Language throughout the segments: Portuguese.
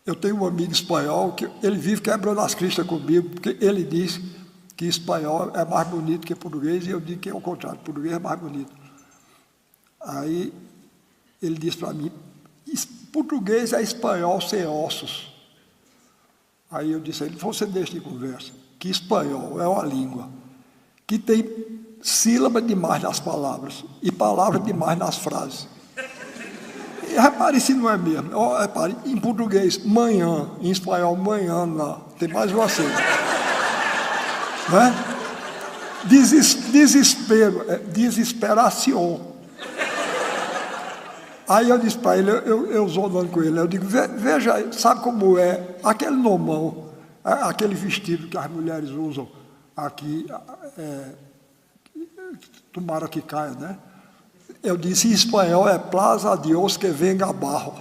Eu tenho um amigo espanhol que ele vive quebrando as cristas comigo, porque ele diz que espanhol é mais bonito que português, e eu digo que é o contrário, português é mais bonito. Aí ele disse para mim, português é espanhol sem ossos. Aí eu disse a ele, você deixa de conversa, que espanhol é uma língua que tem sílaba demais nas palavras e palavra demais nas frases. E repare se não é mesmo. Oh, repare, em português, manhã, em espanhol, manhã, não. Tem mais uma sílaba. Né? Desespero, desesperação. Aí eu disse para ele, eu zonando com ele, eu digo, veja, sabe como é aquele nomão, aquele vestido que as mulheres usam aqui, tomara que caia, né? Eu disse, em espanhol é Plaza Dios que venga abajo.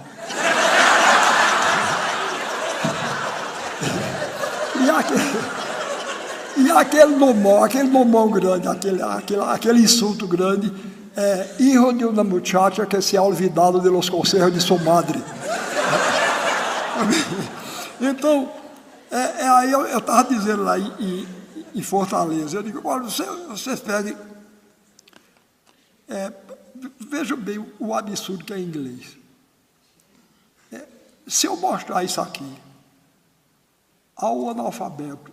E aquele nomão grande, aquele insulto grande, hijo de una muchacha que se ha olvidado de los consejos de su madre. Então, aí eu estava dizendo lá em Fortaleza, eu digo, olha, vocês pedem, vejam bem o absurdo que é inglês. Se eu mostrar isso aqui ao analfabeto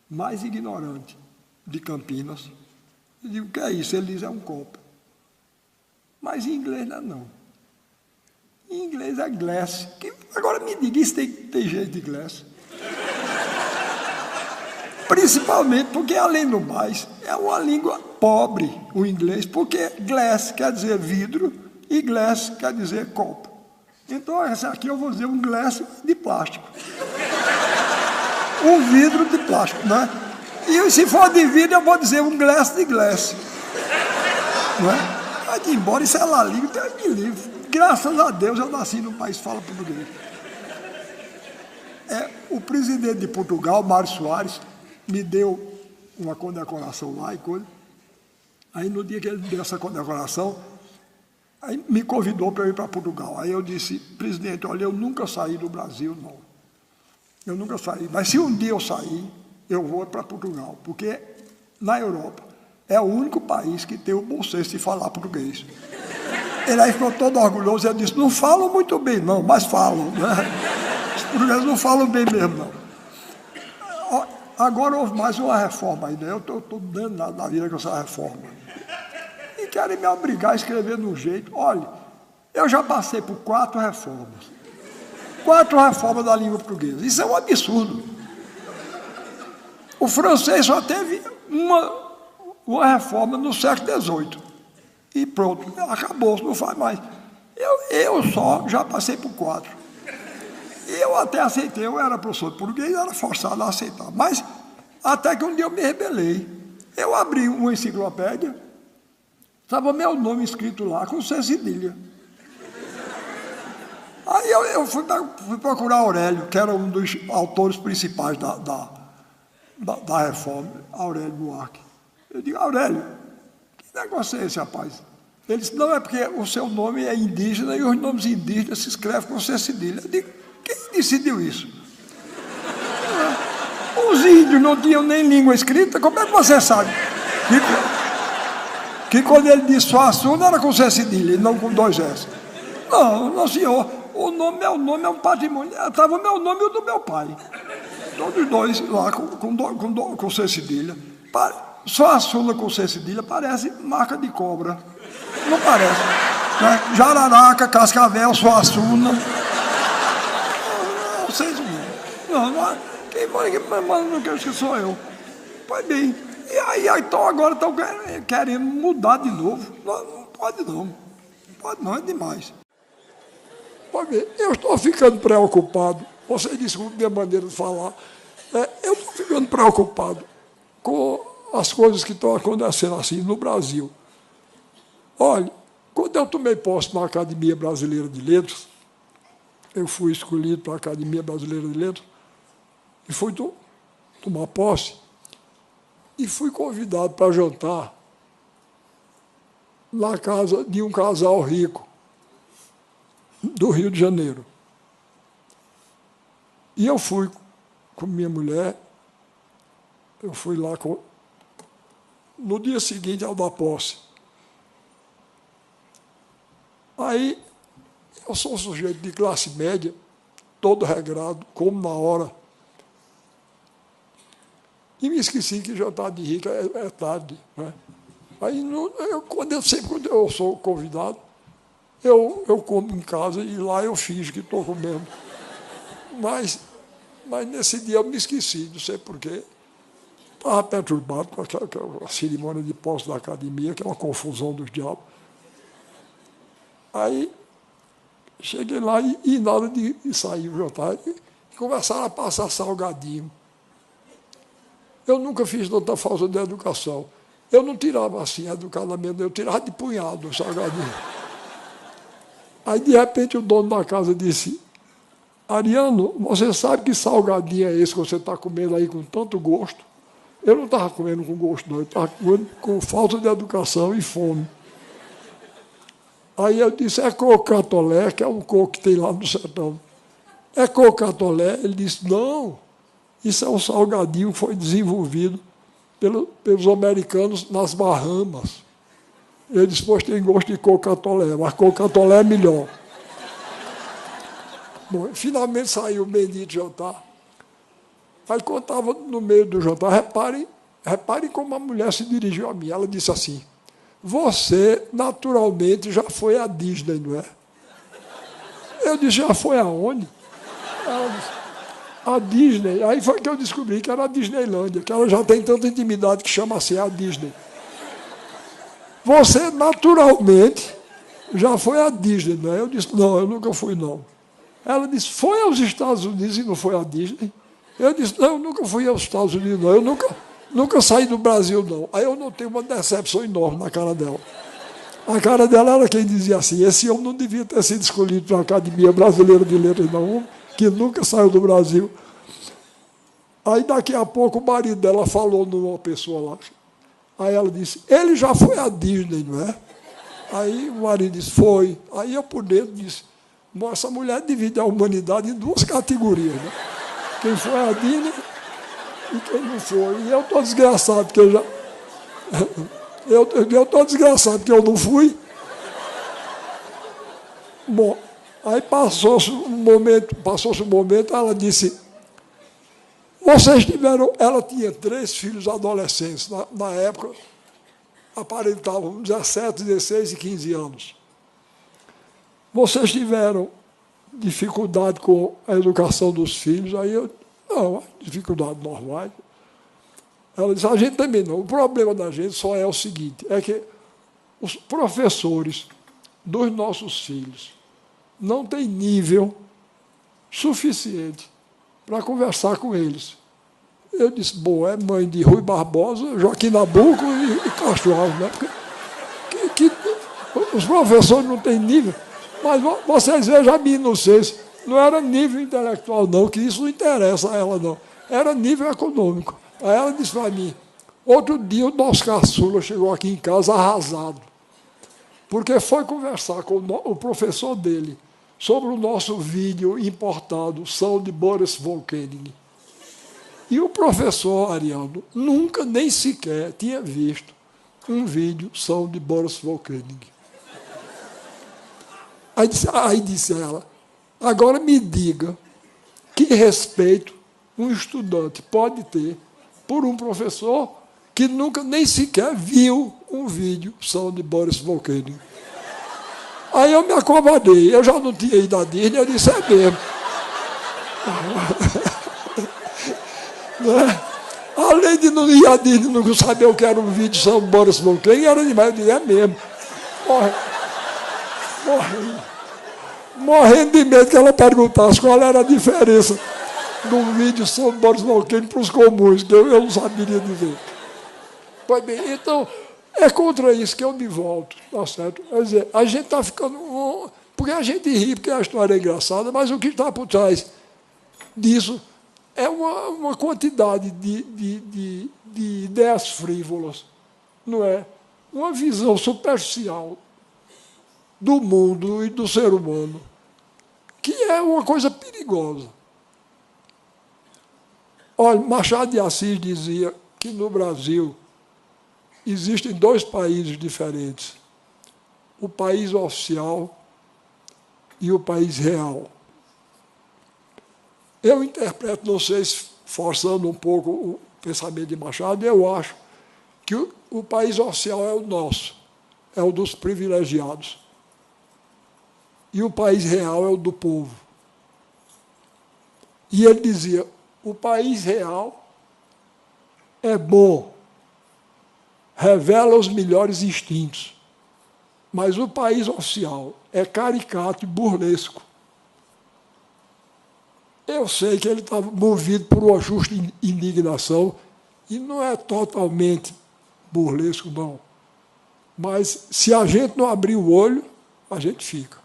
mais ignorante de Campinas, eu digo, o que é isso? Ele diz, é um copo. Mas em inglês não é não. Em inglês é glass. Agora me diga, isso tem jeito de glass? Principalmente porque, além do mais, é uma língua pobre, o inglês, porque glass quer dizer vidro e glass quer dizer copo. Então, essa aqui eu vou dizer um glass de plástico. Um vidro de plástico, né? E se for de vidro, eu vou dizer um glass de glass. Não é? Mas, embora isso é lá língua, tem que livro. Graças a Deus eu nasci num país que fala português. O presidente de Portugal, Mário Soares, me deu uma condecoração lá e coisa. Aí no dia que ele me deu essa condecoração, aí me convidou para ir para Portugal. Aí eu disse, presidente, olha, eu nunca saí do Brasil, não. Eu nunca saí. Mas se um dia eu sair, eu vou para Portugal, porque na Europa é o único país que tem o bom senso de falar português. Ele aí ficou todo orgulhoso, ele disse, não falam muito bem não, mas falam, né? Os portugueses não falam bem mesmo, não. Agora houve mais uma reforma aí, né? Eu estou dando na vida com essa reforma. E querem me obrigar a escrever de um jeito. Olha, eu já passei por 4 reformas. 4 reformas da língua portuguesa. Isso é um absurdo. O francês só teve uma reforma no século XVIII. E pronto, acabou, não faz mais. Eu só já passei por 4. Eu até aceitei, eu era professor de português, era forçado a aceitar. Mas até que um dia eu me rebelei. Eu abri uma enciclopédia, estava meu nome escrito lá, com C cedilha. Aí eu fui procurar Aurélio, que era um dos autores principais da reforma, Aurélio Buarque. Eu digo, Aurélio, que negócio é esse, rapaz? Ele disse, não, é porque o seu nome é indígena e os nomes indígenas se escrevem com C cedilha. Eu digo, quem decidiu isso? Os índios não tinham nem língua escrita, como é que você sabe? Que quando ele disse Suassuna era com C cedilha e não com 2 S. Não, senhor, o nome é um patrimônio. Estava o meu nome e o do meu pai. Todos 2 lá com C cedilha. Suassuna com C cedilha parece marca de cobra. Não parece. Né? Jararaca, Cascavel, Suassuna. Vocês não. Quem manda não quer que sou eu. Pois bem. E aí então agora estão querendo mudar de novo. Não pode não. Não pode não, é demais. Pode ver, eu estou ficando preocupado. Você desculpe minha maneira de falar. Eu estou ficando preocupado com as coisas que estão acontecendo assim no Brasil. Olha, quando eu tomei posse na Academia Brasileira de Letras, eu fui escolhido para a Academia Brasileira de Letras, e fui tomar posse, e fui convidado para jantar na casa de um casal rico do Rio de Janeiro. E eu fui com minha mulher, eu fui lá no dia seguinte ao da posse. Aí, eu sou um sujeito de classe média, todo regrado, como na hora. E me esqueci que jantar de rico é tarde. Né? Aí, sempre quando eu sou convidado, eu como em casa e lá eu finjo que estou comendo. Mas nesse dia eu me esqueci, não sei porquê. Estava perturbado com a cerimônia de posse da academia, que é uma confusão dos diabos. Aí, cheguei lá e na hora de sair o jantar, começaram a passar salgadinho. Eu nunca fiz tanta falta de educação. Eu não tirava assim educadamente, eu tirava de punhado o salgadinho. Aí, de repente, o dono da casa disse: Ariano, você sabe que salgadinho é esse que você está comendo aí com tanto gosto? Eu não estava comendo com gosto, não. Eu estava comendo com falta de educação e fome. Aí eu disse: é cocatolé, que é um coco que tem lá no sertão. É cocatolé? Ele disse: não, isso é um salgadinho que foi desenvolvido pelos americanos nas Bahamas. Ele disse: pois tem gosto de cocatolé, mas cocatolé é melhor. Bom, finalmente saiu o bendito jantar. Aí, quando estava no meio do jantar, reparem como a mulher se dirigiu a mim. Ela disse assim: você, naturalmente, já foi à Disney, não é? Eu disse: já foi aonde? Ela disse: a Disney. Aí foi que eu descobri que era a Disneylândia, que ela já tem tanta intimidade que chama assim a Disney. Você, naturalmente, já foi à Disney, não é? Eu disse: não, eu nunca fui, não. Ela disse: foi aos Estados Unidos e não foi à Disney? Eu disse: não, eu nunca fui aos Estados Unidos, não. Eu nunca saí do Brasil, não. Aí eu notei uma decepção enorme na cara dela. A cara dela era quem dizia assim: esse homem não devia ter sido escolhido para a Academia Brasileira de Letras, não, que nunca saiu do Brasil. Aí, daqui a pouco, o marido dela falou numa pessoa lá. Aí ela disse: ele já foi à Disney, não é? Aí o marido disse: foi. Aí eu, por dentro, disse: bom, essa mulher divide a humanidade em duas categorias, né? Quem foi à Disney e quem não foi. E eu estou desgraçado, porque eu já... Eu estou desgraçado, porque eu não fui. Bom, aí passou-se um momento, ela disse: vocês tiveram... Ela tinha 3 filhos adolescentes. Na época, aparentavam 17, 16 e 15 anos. Vocês tiveram dificuldade com a educação dos filhos? Aí eu: não, dificuldade normal. Ela disse: a gente também não. O problema da gente só é o seguinte: é que os professores dos nossos filhos não têm nível suficiente para conversar com eles. Eu disse: bom, é mãe de Rui Barbosa, Joaquim Nabuco e Castro Alves, né? Porque os professores não têm nível. Mas vocês vejam a minha inocência. Não era nível intelectual, não, que isso não interessa a ela, não. Era nível econômico. Aí ela disse para mim: outro dia o nosso caçula chegou aqui em casa arrasado, porque foi conversar com o professor dele sobre o nosso vídeo importado, São de Boris Volkönig. E o professor Ariano nunca, nem sequer, tinha visto um vídeo São de Boris Volkönig. Aí disse ela: agora me diga que respeito um estudante pode ter por um professor que nunca nem sequer viu um vídeo São de Boris Volkönig. Aí eu me acovardei, eu já não tinha ido à Disney, eu disse: é mesmo. Além de não ir à Disney, não saber o que era um vídeo São de Boris Volkönig, era demais, eu disse: é mesmo. Morrendo de medo que ela perguntasse qual era a diferença do vídeo sobre Boris Volkönig para os comuns, que eu não saberia dizer. Pois bem, então, é contra isso que eu me volto, tá certo? Quer dizer, a gente está ficando... Porque a gente ri, porque a história é engraçada, mas o que está por trás disso é uma quantidade de ideias frívolas, não é? Uma visão superficial do mundo e do ser humano, que é uma coisa perigosa. Olha, Machado de Assis dizia que no Brasil existem dois países diferentes, o país oficial e o país real. Eu interpreto, não sei se forçando um pouco o pensamento de Machado, eu acho que o país oficial é o nosso, é o dos privilegiados. E o país real é o do povo. E ele dizia, o país real é bom, revela os melhores instintos, mas o país oficial é caricato e burlesco. Eu sei que ele estava movido por uma justa indignação, e não é totalmente burlesco, não. Mas se a gente não abrir o olho, a gente fica.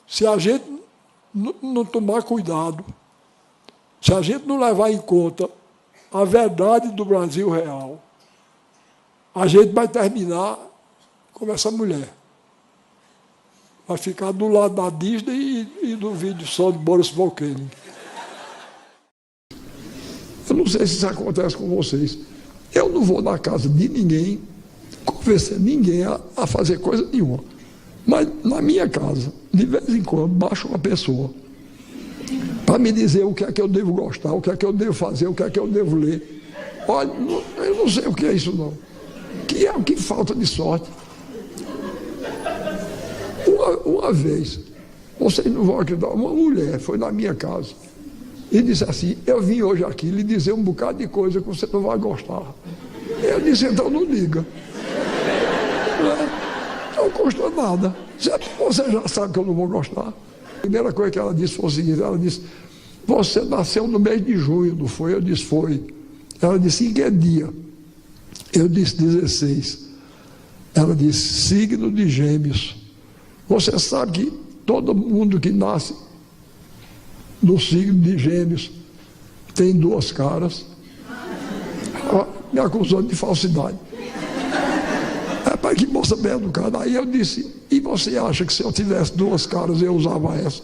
Se a gente não tomar cuidado, se a gente não levar em conta a verdade do Brasil real, a gente vai terminar como essa mulher. Vai ficar do lado da Disney e do vídeo só de Boris Volcano. Eu não sei se isso acontece com vocês. Eu não vou na casa de ninguém, convencer ninguém a fazer coisa nenhuma. Mas na minha casa, de vez em quando, baixa uma pessoa para me dizer o que é que eu devo gostar, o que é que eu devo fazer, o que é que eu devo ler. Olha, eu não sei o que é isso, não. Que falta de sorte. Uma vez, vocês não vão acreditar, uma mulher foi na minha casa e disse assim, eu vim hoje aqui lhe dizer um bocado de coisa que você não vai gostar. Eu disse, então não diga. Não custa nada. Você já sabe que eu não vou gostar. A primeira coisa que ela disse foi o seguinte, ela disse, você nasceu no mês de junho, não foi? Eu disse, foi. Ela disse, em que dia? Eu disse, 16. Ela disse, signo de Gêmeos. Você sabe que todo mundo que nasce no signo de Gêmeos tem duas caras. Ela me acusou de falsidade. Rapaz, que moça bem educada. Aí eu disse, e você acha que se eu tivesse duas caras eu usava essa?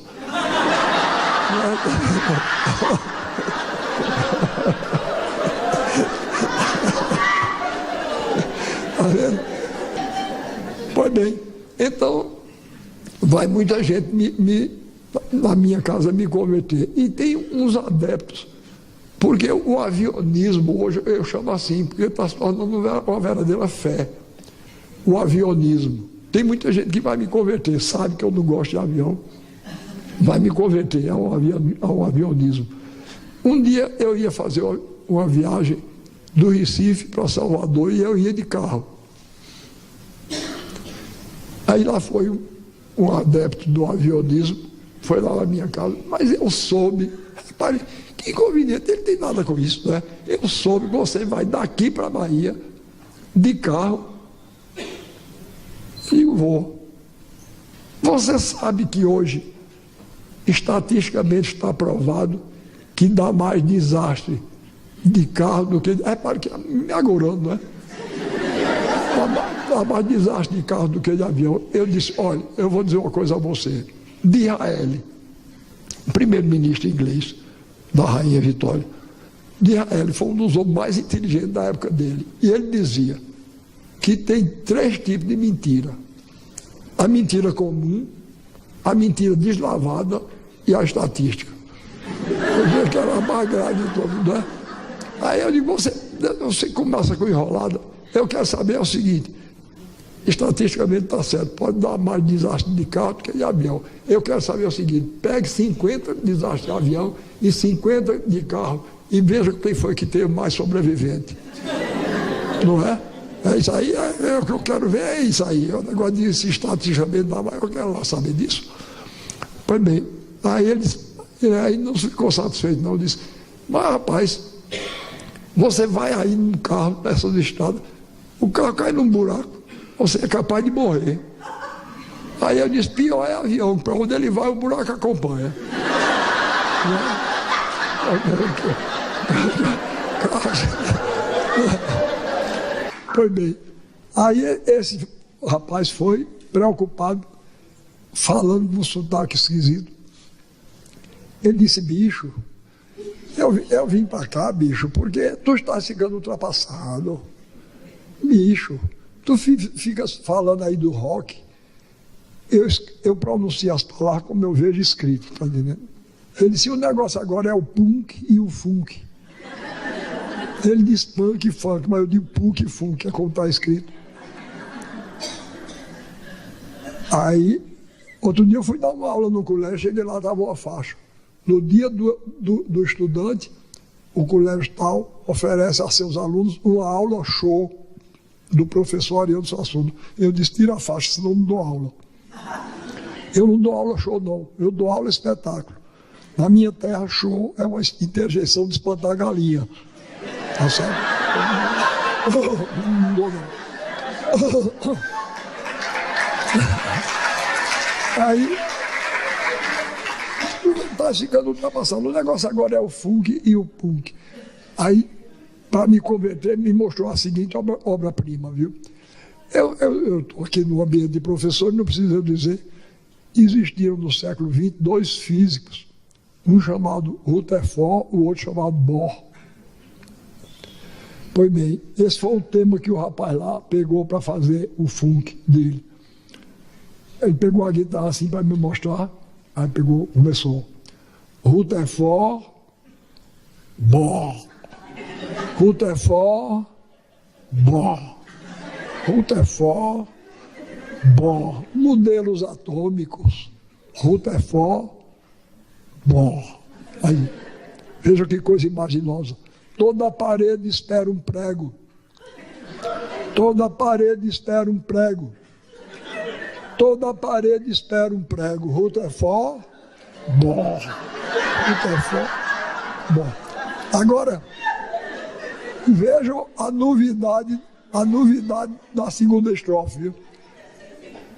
Tá vendo? Pois bem, então vai muita gente na minha casa me converter. E tem uns adeptos, porque o avionismo, hoje eu chamo assim, porque está se tornando uma verdadeira fé. O avionismo. Tem muita gente que vai me converter, sabe que eu não gosto de avião, vai me converter ao avionismo. Um dia eu ia fazer uma viagem do Recife para Salvador e eu ia de carro. Aí lá foi um adepto do avionismo, foi lá na minha casa, mas eu soube, repare, que inconveniente, ele tem nada com isso, né? Eu soube que você vai daqui para a Bahia, de carro, e eu vou. Você sabe que hoje, estatisticamente está provado, que dá mais desastre de carro do que... Repare que me agorando, não é? Dá mais desastre de carro do que de avião. Eu disse, olha, eu vou dizer uma coisa a você. Disraeli, primeiro-ministro inglês da Rainha Vitória, Disraeli foi um dos homens mais inteligentes da época dele. E ele dizia que tem 3 tipos de mentira. A mentira comum, a mentira deslavada e a estatística. Eu disse que era a mais grave de todas, não é? Aí eu digo, você começa com enrolada. Eu quero saber o seguinte, estatisticamente está certo, pode dar mais desastre de carro do que de avião. Eu quero saber o seguinte, pegue 50 desastres de avião e 50 de carro e veja quem foi que teve mais sobrevivente. Não é? É isso aí, o que eu quero ver é isso aí. O negócio de se estatisticamente dá mais, eu quero lá saber disso. Pois bem, aí ele aí não ficou satisfeito, não. Disse, mas rapaz, você vai aí num carro nessas estradas, o carro cai num buraco, você é capaz de morrer. Aí eu disse, pior é avião, para onde ele vai o buraco acompanha. Pois bem, aí esse rapaz foi preocupado, falando num sotaque esquisito. Ele disse, bicho, Eu vim para cá, bicho, porque tu estás ficando ultrapassado. Bicho, tu ficas falando aí do rock. Eu pronuncio as palavras como eu vejo escrito, tá entendendo? Ele disse, o negócio agora é o punk e o funk. Ele diz punk e funk, mas eu digo punk e funk, é como está escrito. Aí, outro dia eu fui dar uma aula no colégio, cheguei lá, estava uma faixa. No dia do estudante, o colégio tal oferece a seus alunos uma aula show do professor Ariano Suassuna. Eu disse, tira a faixa, senão eu não dou aula. Eu não dou aula show, não. Eu dou aula espetáculo. Na minha terra, show é uma interjeição de espantar galinha. Tá certo? Não dou, não. Aí, tá ficando ultrapassado. O negócio agora é o funk e o punk. Aí, para me converter, me mostrou a seguinte obra-prima, viu? Eu estou aqui no ambiente de professor, não preciso dizer, existiram no século XX 2 físicos, um chamado Rutherford, o outro chamado Bohr. Pois bem, esse foi o tema que o rapaz lá pegou para fazer o funk dele. Ele pegou a guitarra assim para me mostrar, aí pegou, começou. Rutherford, Bohr. Rutherford, Bohr. Rutherford, Bohr. Modelos atômicos, Rutherford, Bohr. Aí, veja que coisa imaginosa. Toda parede espera um prego. Toda parede espera um prego. Toda parede espera um prego. Rutherford, Bohr. Rutherford, Bohr. Agora, vejam a novidade da segunda estrofe. Viu?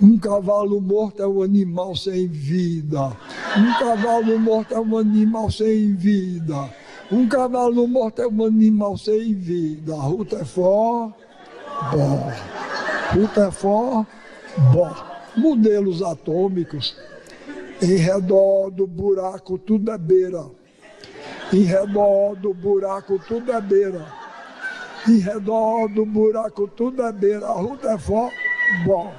Um cavalo morto é um animal sem vida. Um cavalo morto é um animal sem vida. Um cavalo morto é um animal sem vida. Rutherford, Bohr. Rutherford, Bohr. Modelos atômicos. Em redor do buraco tudo é beira. Em redor do buraco tudo é beira. Em redor do buraco tudo é beira. Rutherford, Bohr.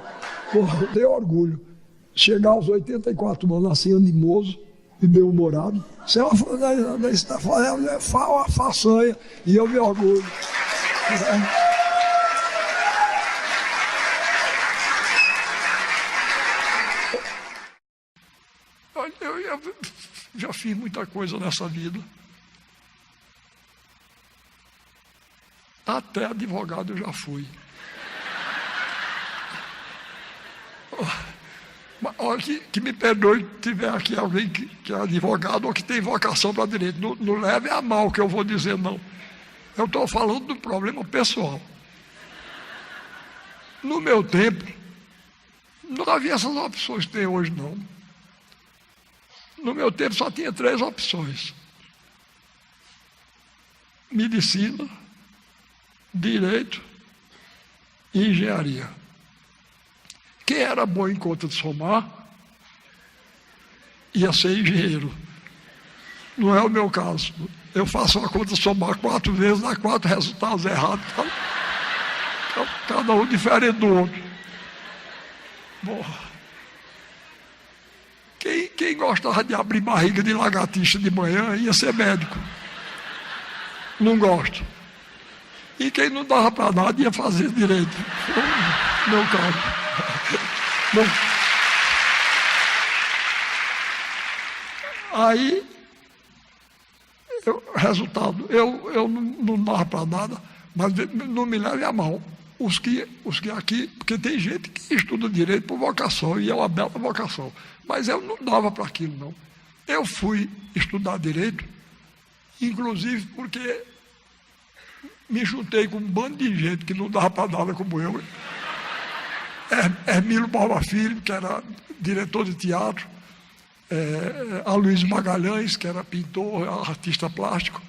Eu tenho orgulho. Chegar aos 84 anos assim, animoso e bem-humorado. Isso é uma façanha e eu me orgulho. Eu já fiz muita coisa nessa vida. Até advogado eu já fui. Olha, que me perdoe se tiver aqui alguém que é advogado ou que tem vocação para direito. Não leve a mal o que eu vou dizer, não. Eu estou falando do problema pessoal. No meu tempo, não havia essas opções que tem hoje, não. No meu tempo só tinha 3 opções: medicina, direito e engenharia. Quem era bom em conta de somar ia ser engenheiro. Não é o meu caso. Eu faço uma conta de somar 4 vezes, dá 4 resultados errados. Cada um diferente do outro. Bom, quem gostava de abrir barriga de lagartixa de manhã ia ser médico. Não gosto. E quem não dava para nada ia fazer direito. Meu caso. Bom, aí, resultado, eu não dava para nada, mas não me leve a mal. Os que aqui, porque tem gente que estuda direito por vocação, e é uma bela vocação, mas eu não dava para aquilo, não. Eu fui estudar direito, inclusive porque me juntei com um bando de gente que não dava para nada como eu. Hermílio Palma Filho, que era diretor de teatro, Aloysio Magalhães, que era pintor, artista plástico,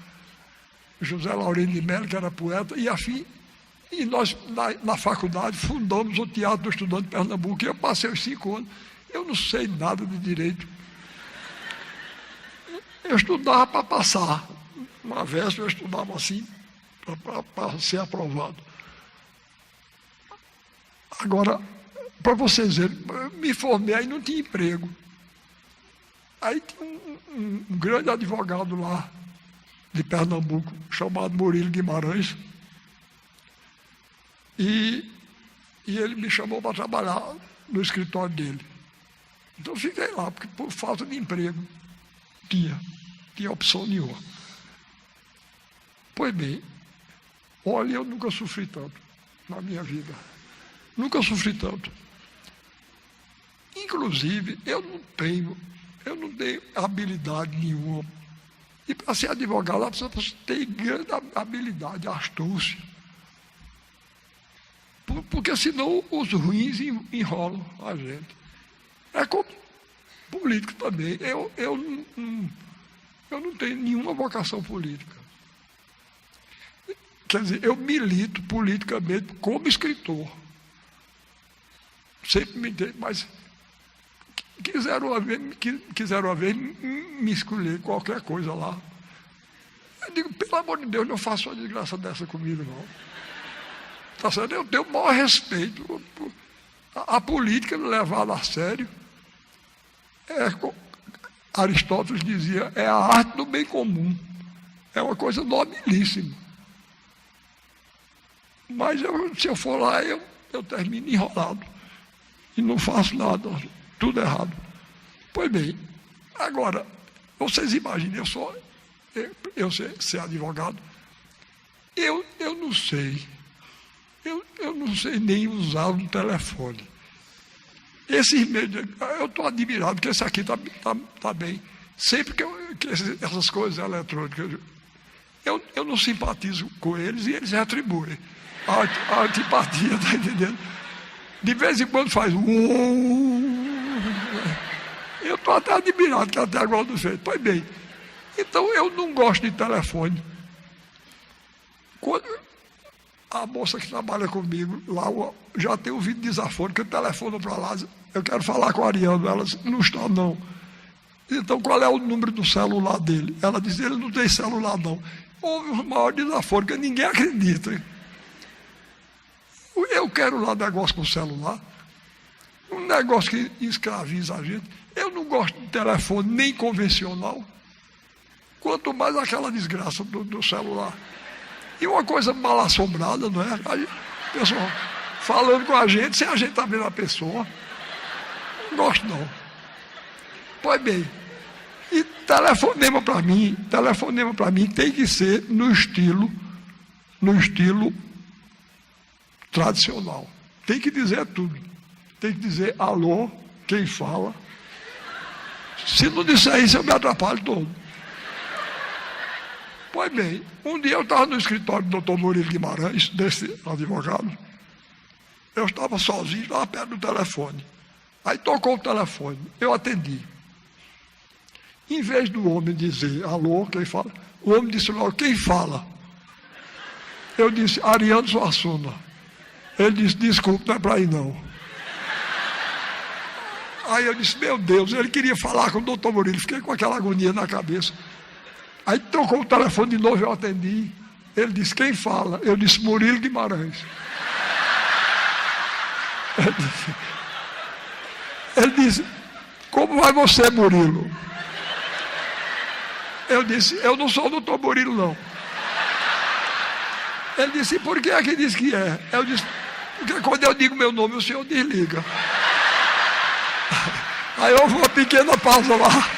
José Laurino de Mello, que era poeta, e afim. E nós, na faculdade, fundamos o Teatro do Estudante de Pernambuco, e eu passei os 5 anos. Eu não sei nada de direito. Eu estudava para passar, Uma véspera eu estudava assim, para ser aprovado. Agora, para vocês verem, eu me formei, aí não tinha emprego. Aí tinha um grande advogado lá, de Pernambuco, chamado Murilo Guimarães, e ele me chamou para trabalhar no escritório dele. Então eu fiquei lá, porque por falta de emprego, tinha opção nenhuma. Pois bem, olha, eu nunca sofri tanto na minha vida. Nunca sofri tanto. Inclusive, eu não tenho habilidade nenhuma. E para ser advogado, a pessoa tem grande habilidade, astúcia. Porque senão os ruins enrolam a gente. É como político também. Eu não tenho nenhuma vocação política. Quer dizer, eu milito politicamente como escritor. Sempre me dei, mas quiseram uma vez me escolher qualquer coisa lá. Eu digo, pelo amor de Deus, não faça uma desgraça dessa comigo, não. Tá certo? Eu tenho o maior respeito. A política levada a sério, Aristóteles dizia, é a arte do bem comum. É uma coisa nobilíssima. Mas se eu for lá, eu termino enrolado. E não faço nada, tudo errado. Pois bem, agora, vocês imaginem, eu ser advogado, eu não sei. Eu não sei nem usar um telefone. Esses meios, eu estou admirado que esse aqui tá bem. Sempre que essas coisas eletrônicas, eu não simpatizo com eles e eles retribuem. A antipatia, está entendendo? De vez em quando faz. Eu estou até admirado que até agora não fez. Pois bem, então eu não gosto de telefone. Quando a moça que trabalha comigo lá já tem ouvido desaforo, que eu telefono para lá, eu quero falar com a Ariana. Ela disse, não está não. Então qual é o número do celular dele? Ela disse, ele não tem celular não. Houve o maior desaforo, que ninguém acredita. Eu quero lá negócio com o celular, um negócio que escraviza a gente. Eu não gosto de telefone nem convencional, quanto mais aquela desgraça do celular. E uma coisa mal assombrada, não é? A pessoa falando com a gente, sem a gente estar vendo a pessoa. Não gosto não. Pois bem, e telefonema para mim tem que ser no estilo tradicional. Tem que dizer tudo. Tem que dizer alô, quem fala. Se não disser isso, eu me atrapalho todo. Pois bem, um dia eu estava no escritório do Dr. Murilo Guimarães, desse advogado. Eu estava sozinho, estava perto do telefone. Aí tocou o telefone, eu atendi. Em vez do homem dizer alô, quem fala, o homem disse logo, quem fala? Eu disse, Ariano Suassuna. Ele disse, desculpe, não é para ir não. Aí eu disse, meu Deus, ele queria falar com o doutor Murilo, fiquei com aquela agonia na cabeça. Aí trocou o telefone de novo, eu atendi. Ele disse, quem fala? Eu disse, Murilo Guimarães. Ele disse, como vai você, Murilo? Eu disse, eu não sou o doutor Murilo, não. Ele disse, por que é que diz que é? Eu disse, porque quando eu digo meu nome, o senhor desliga. Aí houve uma pequena pausa lá.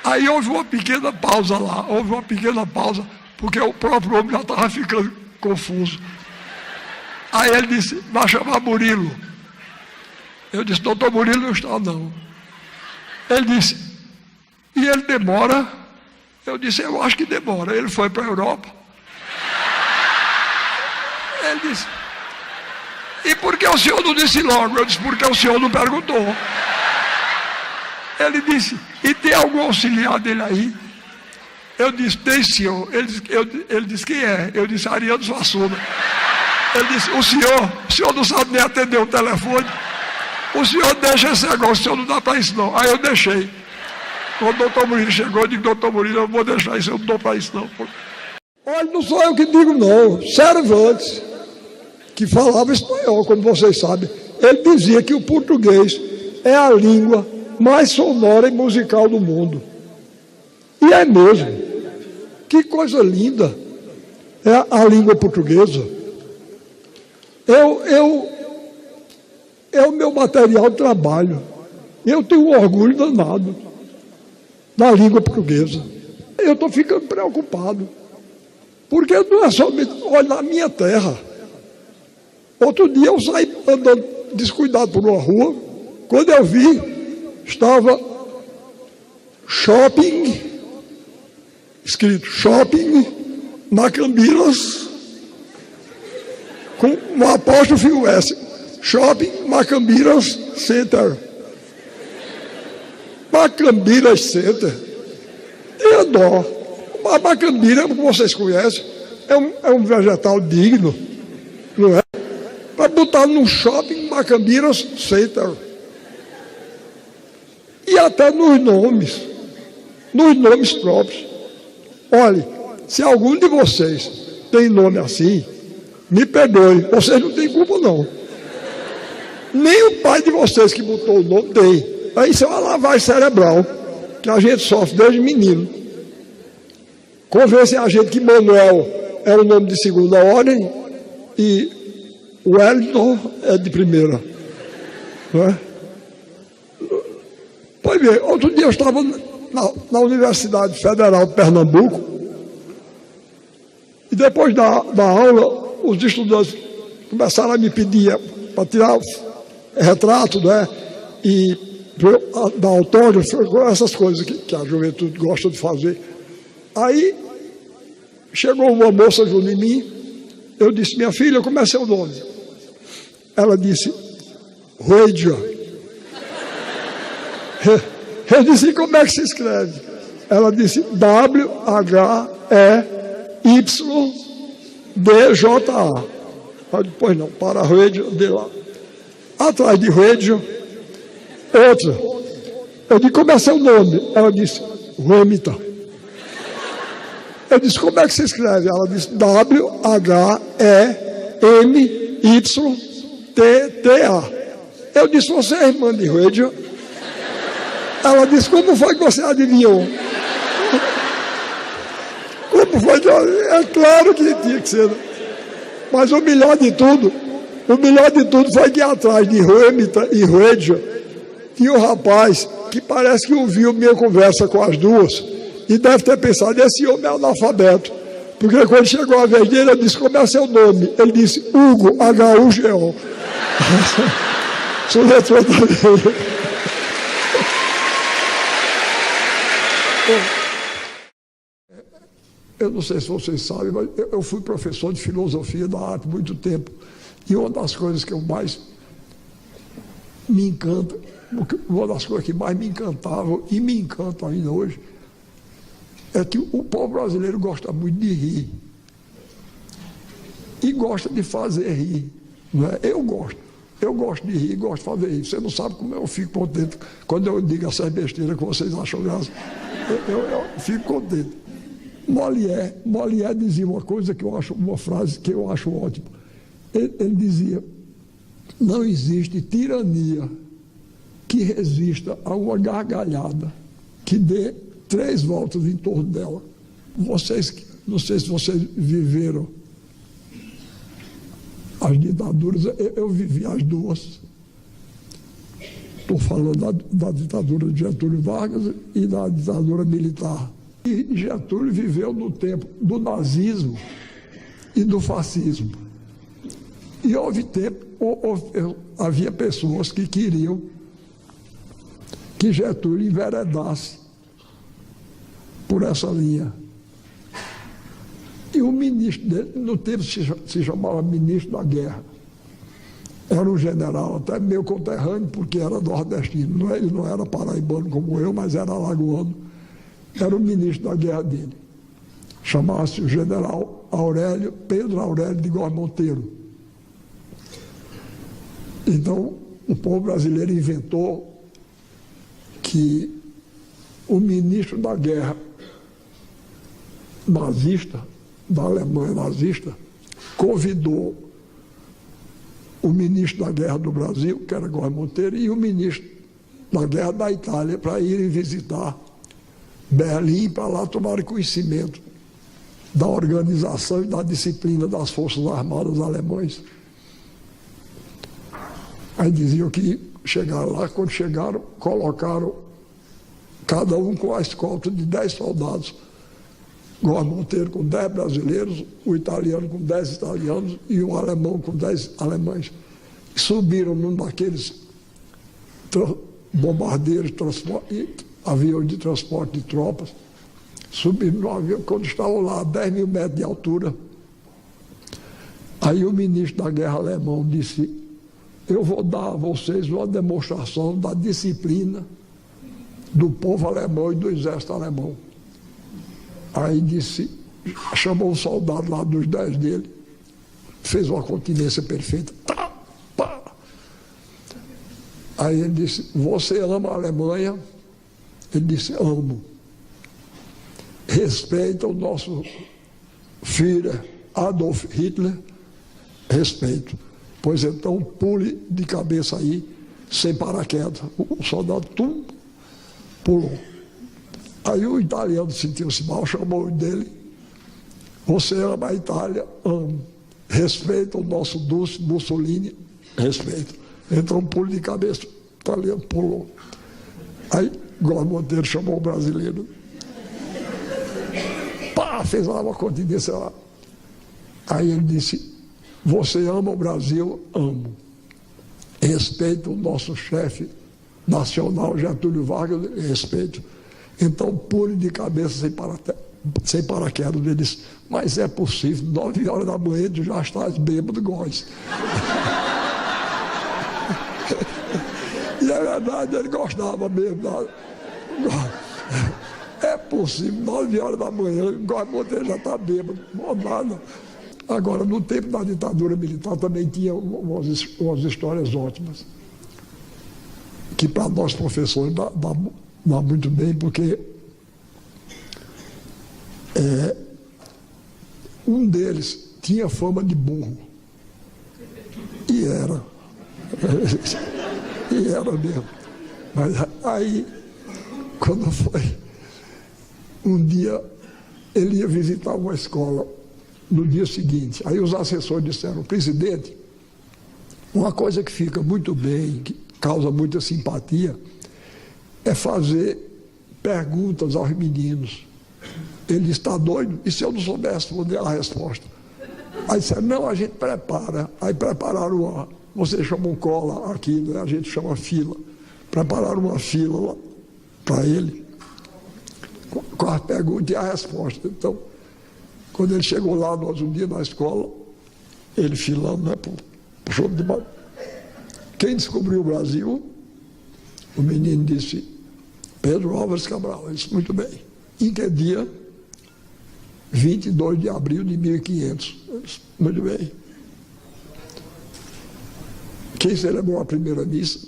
Aí houve uma pequena pausa lá, porque o próprio homem já estava ficando confuso. Aí ele disse, vai chamar Murilo. Eu disse, doutor Murilo não está não. Ele disse, e ele demora? Eu disse, eu acho que demora. Ele foi para a Europa. Ele disse, e por que o senhor não disse logo? Eu disse, porque o senhor não perguntou. Ele disse, e tem algum auxiliar dele aí? Eu disse, tem senhor. Ele disse, quem é? Eu disse, Ariano Suassuna. Ele disse, o senhor não sabe nem atender o telefone. o senhor deixa esse negócio, o senhor não dá para isso não. Aí eu deixei. Quando o doutor Murilo chegou, eu digo, doutor Murilo, eu não vou deixar isso, eu não dou para isso não. Olha, não sou eu que digo não, Cervantes, que falava espanhol, como vocês sabem, ele dizia que o português é a língua mais sonora e musical do mundo. E é mesmo. Que coisa linda é a língua portuguesa. É o meu material de trabalho. Eu tenho um orgulho danado da língua portuguesa. Eu estou ficando preocupado. Porque não é somente, olha, na minha terra. Outro dia eu saí andando descuidado por uma rua. Quando eu vi, estava shopping, escrito shopping, Macambiras, com um apóstrofo S. Shopping Macambiras Center. Macambiras Center. Tenha dó. A macambira, como vocês conhecem, é um vegetal digno, não é? Para botar no shopping Macambiras Center. E até nos nomes próprios. Olhe, se algum de vocês tem nome assim, me perdoe, vocês não têm culpa não. Nem o pai de vocês que botou o nome tem. Isso é uma lavagem cerebral que a gente sofre desde menino. Convencem a gente que Manuel é o nome de segunda ordem e Wellington é de primeira. Não é? Pois bem, outro dia eu estava na Universidade Federal de Pernambuco e depois da aula os estudantes começaram a me pedir para tirar retrato, né? E dar autógrafo, essas coisas que a juventude gosta de fazer. Aí chegou uma moça junto em mim, eu disse, minha filha, como é seu nome? Ela disse, Ruedia. Eu disse, como é que se escreve? Ela disse, W-H-E-Y-D-J-A. Depois não, para Ruedia, de lá. Atrás de Ruedia, outra. Eu disse, como é seu nome? Ela disse, Ruemita. Eu disse, como é que se escreve? Ela disse, W-H-E-M-Y-T-T-A. Eu disse, você é irmã de Ruedia? Ela disse, como foi que você adivinhou? Como foi que... É claro que tinha que ser. Mas o melhor de tudo foi que atrás de Ruemita e Ruedia tinha um rapaz que parece que ouviu minha conversa com as duas e deve ter pensado, esse homem é analfabeto. Porque quando chegou a vez dele, eu disse, como é seu nome? Ele disse, Hugo, H-U-G-O. Soletrou também. Eu não sei se vocês sabem, mas eu fui professor de filosofia da arte muito tempo. E uma das coisas que eu mais me encanta, uma das coisas que mais me encantavam e me encanta ainda hoje, é que o povo brasileiro gosta muito de rir. E gosta de fazer rir. Não é? Eu gosto de rir, gosto de fazer rir. Você não sabe como eu fico contente quando eu digo essas besteiras que vocês acham graça. Eu fico contente. Molière dizia uma coisa que eu acho, uma frase que eu acho ótima. Ele dizia, não existe tirania que resista a uma gargalhada que dê 3 voltas em torno dela. Vocês, não sei se vocês viveram as ditaduras, eu vivi as duas. Estou falando da ditadura de Getúlio Vargas e da ditadura militar. E Getúlio viveu no tempo do nazismo e do fascismo. E havia pessoas que queriam que Getúlio enveredasse por essa linha. E o ministro dele, no tempo se chamava ministro da guerra. Era um general, até meu conterrâneo, porque era nordestino. Ele não era paraibano como eu, mas era alagoano. Era o ministro da guerra dele. Chamava-se o general Pedro Aurélio de Góes Monteiro. Então, o povo brasileiro inventou que o ministro da guerra nazista, da Alemanha nazista, convidou o ministro da guerra do Brasil, que era Góes Monteiro, e o ministro da guerra da Itália para irem visitar Berlim, para lá tomarem conhecimento da organização e da disciplina das Forças Armadas alemães. Aí diziam que chegaram lá, quando chegaram, colocaram cada um com a escolta de 10 soldados. Góes Monteiro com 10 brasileiros, o italiano com 10 italianos e o alemão com 10 alemães. Subiram num daqueles bombardeiros, aviões de transporte de tropas, subiram no avião, quando estavam lá a 10 mil metros de altura. Aí o ministro da guerra alemão disse: eu vou dar a vocês uma demonstração da disciplina do povo alemão e do exército alemão. Aí disse, chamou um soldado lá dos 10 dele, fez uma continência perfeita. Tá, pá. Aí ele disse: você ama a Alemanha? Ele disse: amo. Respeita o nosso Führer Adolf Hitler? Respeito. Pois então pule de cabeça aí, sem paraquedas. O soldado pulou. Aí o italiano sentiu-se mal, chamou dele: você ama a Itália? Amo. Respeita o nosso Dulce Mussolini? Respeito. Então pulo de cabeça. O italiano pulou. Aí Góes Monteiro chamou o brasileiro. Pá, fez lá uma continência lá. Aí ele disse: você ama o Brasil? Amo. Respeito o nosso chefe nacional, Getúlio Vargas? Respeito. Então pule de cabeça sem paraquedas. Ele disse: mas é possível, 9 horas da manhã tu já estás bêbado, Góes. E é verdade, ele gostava mesmo. É possível, 9 horas da manhã, Góes Monteiro já está bêbado, não nada. Agora, no tempo da ditadura militar também tinha umas histórias ótimas, que para nós professores dá muito bem, porque um deles tinha fama de burro. E era. E era mesmo. Mas aí, quando foi, um dia ele ia visitar uma escola no dia seguinte. Aí os assessores disseram: presidente, uma coisa que fica muito bem, que causa muita simpatia, é fazer perguntas aos meninos. Ele está doido? E se eu não soubesse responder a resposta? Aí disseram: não, a gente prepara. Aí prepararam você chama um cola aqui, né? A gente chama fila. Prepararam uma fila lá para ele, com a pergunta e a resposta. Então, quando ele chegou lá, nós um dia na escola, ele filando, né, puxou de baixo. Quem descobriu o Brasil? O menino disse: Pedro Álvares Cabral. Ele disse: muito bem. Em que dia? 22 de abril de 1500. Eu disse: muito bem. Quem celebrou a primeira missa?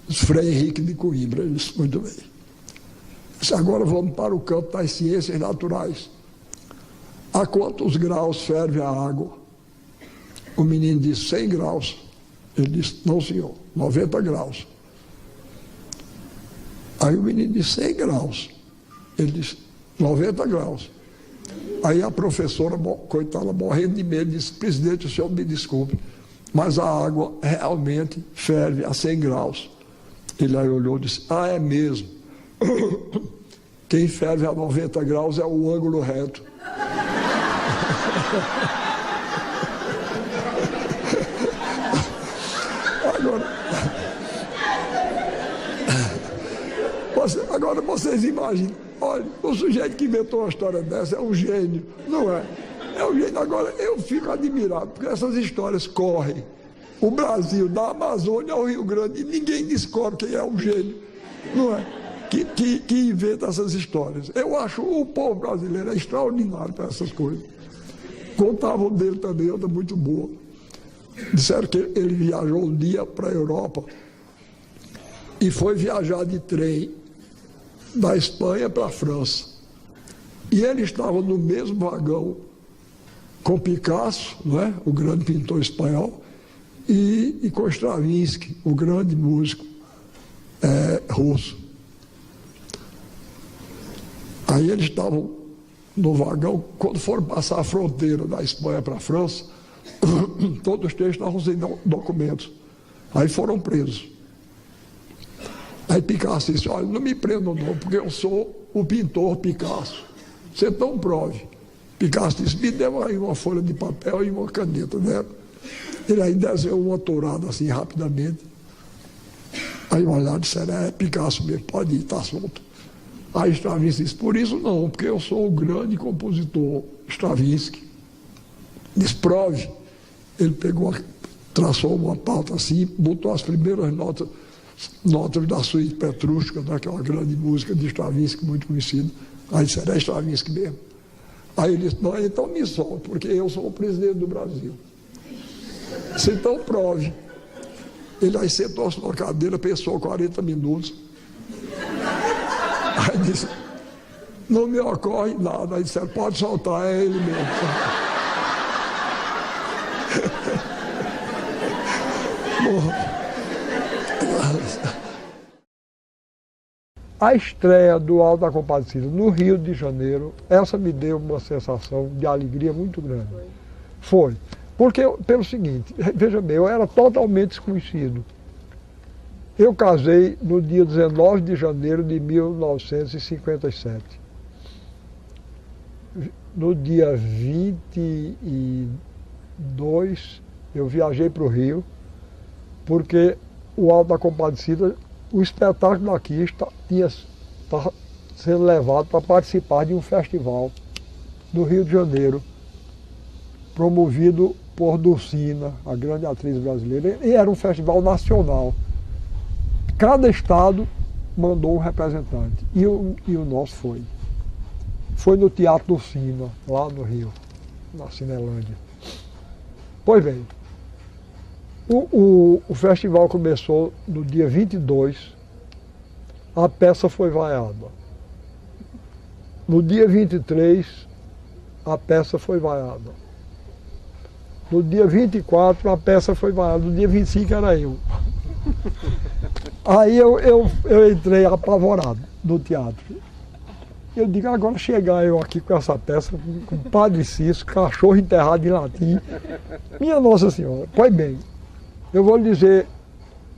Frei Henrique de Coimbra. Ele disse: muito bem. Disse: agora vamos para o campo das ciências naturais. A quantos graus ferve a água? O menino disse: 100 graus. Ele disse: não, senhor, 90 graus. Aí o menino disse: 100 graus. Ele disse: 90 graus. Aí a professora, coitada, morrendo de medo, disse: presidente, o senhor me desculpe, mas a água realmente ferve a 100 graus. Ele aí olhou e disse: ah, é mesmo. Quem ferve a 90 graus é o ângulo reto. Agora vocês imaginem, olha, o sujeito que inventou uma história dessa é um gênio, não é? É um gênio. Agora eu fico admirado, porque essas histórias correm o Brasil, da Amazônia ao Rio Grande, e ninguém descobre quem é o gênio, não é? Que inventa essas histórias. Eu acho o povo brasileiro extraordinário para essas coisas. Contavam dele também, outra muito boa. Disseram que ele viajou um dia para a Europa e foi viajar de trem da Espanha para a França. E ele estava no mesmo vagão com Picasso, não é? O grande pintor espanhol, e com Stravinsky, o grande músico russo. Aí eles estavam no vagão, quando foram passar a fronteira da Espanha para a França, todos os três estavam sem documentos. Aí foram presos. Aí Picasso disse, olha, não me prendam não, porque eu sou o pintor Picasso. Você não prove. Picasso disse, me deu aí uma folha de papel e uma caneta, né? Ele aí desenhou uma tourada assim rapidamente. Aí olharam e disseram, Picasso mesmo, pode ir, está solto. Aí Stravinsky disse, por isso não, porque eu sou o grande compositor Stravinsky. Disse, prove. Ele pegou, traçou uma pauta assim, botou as primeiras notas da suíte Petrústica, daquela grande música de Stravinsky, muito conhecida. Aí disseram, Stravinsky mesmo. Aí ele disse, não, então me solta, porque eu sou o presidente do Brasil. Disse, então prove. Ele aí sentou-se na cadeira, pensou 40 minutos. Aí disse, não me ocorre nada. Aí disseram, pode soltar, é ele mesmo. A estreia do Alto da Compadecida no Rio de Janeiro, essa me deu uma sensação de alegria muito grande. Foi. Porque, pelo seguinte, veja bem, eu era totalmente desconhecido. Eu casei no dia 19 de janeiro de 1957. No dia 22, eu viajei para o Rio, porque o Alto da Compadecida, o espetáculo daqui estava sendo levado para participar de um festival no Rio de Janeiro, promovido por Dulcina, a grande atriz brasileira, e era um festival nacional. Cada estado mandou um representante, e o nosso foi. Foi no Teatro Dulcina, lá no Rio, na Cinelândia. Pois bem, o festival começou no dia 22, a peça foi vaiada. No dia 23, a peça foi vaiada. No dia 24, a peça foi vaiada. No dia 25 era eu. Aí eu entrei apavorado no teatro. Eu digo, agora chegar eu aqui com essa peça, com o Padre Cício, cachorro enterrado em latim. Minha Nossa Senhora, pois bem, eu vou lhe dizer,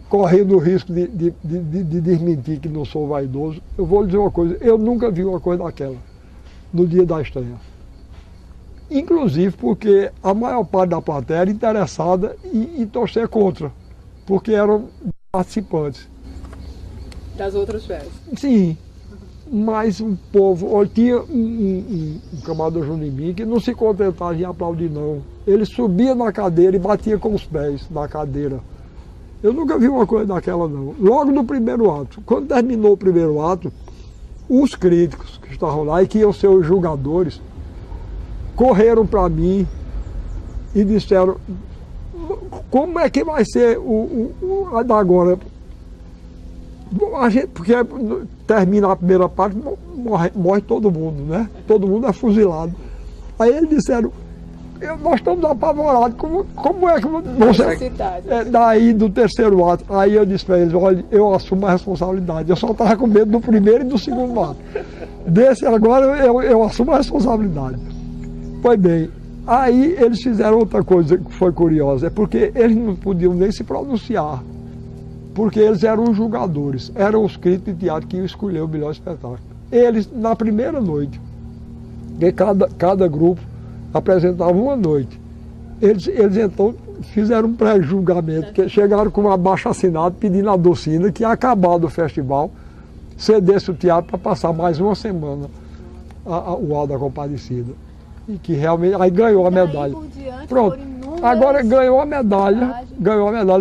correndo o risco de desmentir que não sou vaidoso, eu vou lhe dizer uma coisa, eu nunca vi uma coisa daquela no dia da estreia. Inclusive porque a maior parte da plateia era interessada em torcer contra, porque eram participantes. Das outras festas? Sim, mas o povo, tinha um camarada junto em mim que não se contentava em aplaudir não. Ele subia na cadeira e batia com os pés na cadeira. Eu nunca vi uma coisa daquela não. Logo no primeiro ato, quando terminou o primeiro ato, os críticos que estavam lá e que iam ser os julgadores, correram para mim e disseram, como é que vai ser a da agora? Porque termina a primeira parte, morre todo mundo, né? Todo mundo é fuzilado. Aí eles disseram, nós estamos apavorados, como é que você... Daí do terceiro ato, aí eu disse para eles, olha, eu assumo a responsabilidade, eu só estava com medo do primeiro e do segundo ato. Desse agora eu assumo a responsabilidade. Pois bem, aí eles fizeram outra coisa que foi curiosa, é porque eles não podiam nem se pronunciar, porque eles eram os julgadores, eram os críticos de teatro que iam escolher o melhor espetáculo. Eles, na primeira noite, que cada grupo apresentava uma noite, eles então fizeram um pré-julgamento, que chegaram com um abaixo-assinado pedindo à Dulcina que, acabado o festival, cedesse o teatro para passar mais uma semana o Alto da Compadecida. E que realmente, aí ganhou a medalha. Pronto, agora ganhou a medalha,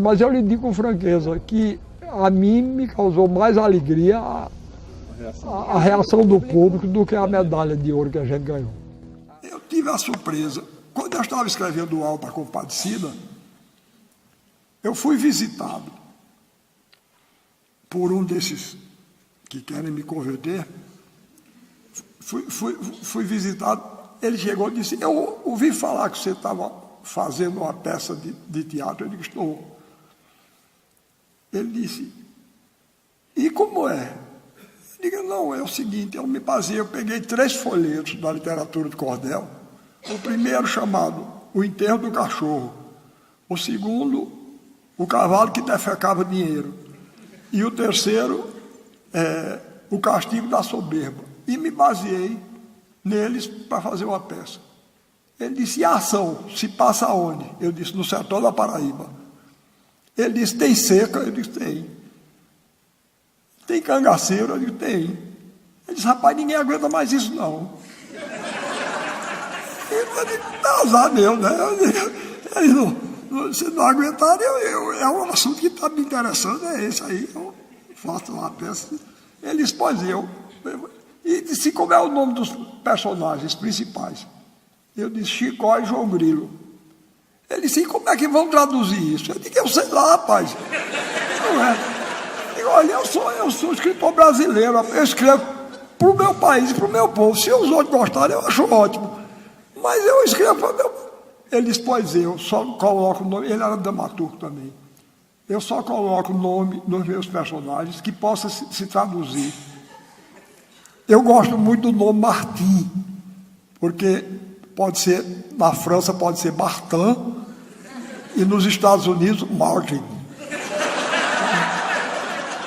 mas eu lhe digo com franqueza que a mim me causou mais alegria a reação do público do que a medalha de ouro que a gente ganhou. Eu tive a surpresa, quando eu estava escrevendo o Alto da Compadecida, Eu fui visitado por um desses que querem me converter. Fui visitado, ele chegou e disse, eu ouvi falar que você estava fazendo uma peça de teatro. Eu disse, estou. Ele disse, e como é? Eu digo, não, é o seguinte, eu peguei 3 folhetos da literatura de cordel. O primeiro chamado O Enterro do Cachorro. O segundo, O Cavalo que Defecava Dinheiro. E o terceiro, O Castigo da Soberba. E me baseei neles para fazer uma peça. Ele disse, e a ação se passa aonde? Eu disse, no sertão da Paraíba. Ele disse, tem seca? Eu disse, tem. Tem cangaceiro? Eu disse, tem. Ele disse, rapaz, ninguém aguenta mais isso, não. Eu disse, tá azar meu, né? Ele não, se não aguentar, é um assunto que está me interessando, é esse aí. Eu faço uma peça. Ele disse, pois e disse, como é o nome dos personagens principais? Eu disse, Chicó e João Grilo. Ele disse, e como é que vão traduzir isso? Eu disse, eu sei lá, rapaz. Não é. Eu digo, olha, eu sou escritor brasileiro, eu escrevo para o meu país, para o meu povo. Se os outros gostarem, eu acho ótimo. Mas eu escrevo para o meu... Ele disse, pois eu só coloco o nome, ele era dramaturgo também. Eu só coloco o nome nos meus personagens que possa se traduzir. Eu gosto muito do nome Martim, porque pode ser, na França pode ser Martin, e nos Estados Unidos, Martin.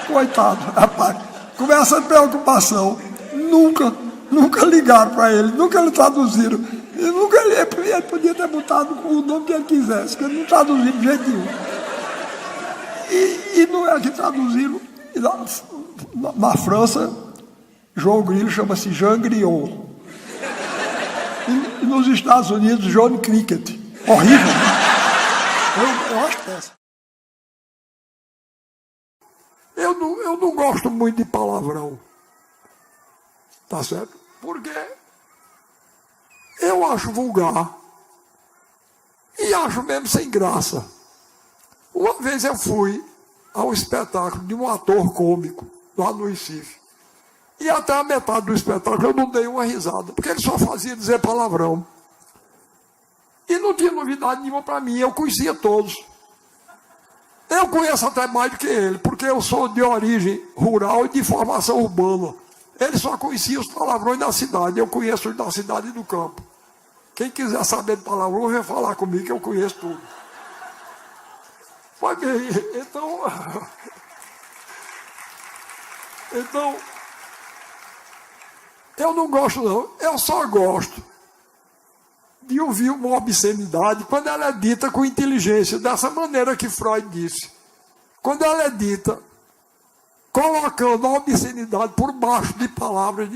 Coitado, rapaz, com essa preocupação, nunca ligaram para ele, nunca lhe traduziram. Ele podia ter botado o nome que ele quisesse, que ele não traduziu de jeito nenhum. E não é que traduziram. Na França, João Grilo chama-se Jean Griot. E nos Estados Unidos, John Cricket. Horrível. Né? Eu acho péssimo. Eu não gosto muito de palavrão. Tá certo? Porque eu acho vulgar. E acho mesmo sem graça. Uma vez eu fui ao espetáculo de um ator cômico lá no Recife. E até a metade do espetáculo eu não dei uma risada, porque ele só fazia dizer palavrão. E não tinha novidade nenhuma para mim, eu conhecia todos. Eu conheço até mais do que ele, porque eu sou de origem rural e de formação urbana. Ele só conhecia os palavrões da cidade, eu conheço os da cidade e do campo. Quem quiser saber de palavrão, vem falar comigo que eu conheço tudo. Pois bem, então, eu não gosto não, eu só gosto de ouvir uma obscenidade quando ela é dita com inteligência, dessa maneira que Freud disse. Quando ela é dita colocando a obscenidade por baixo de palavras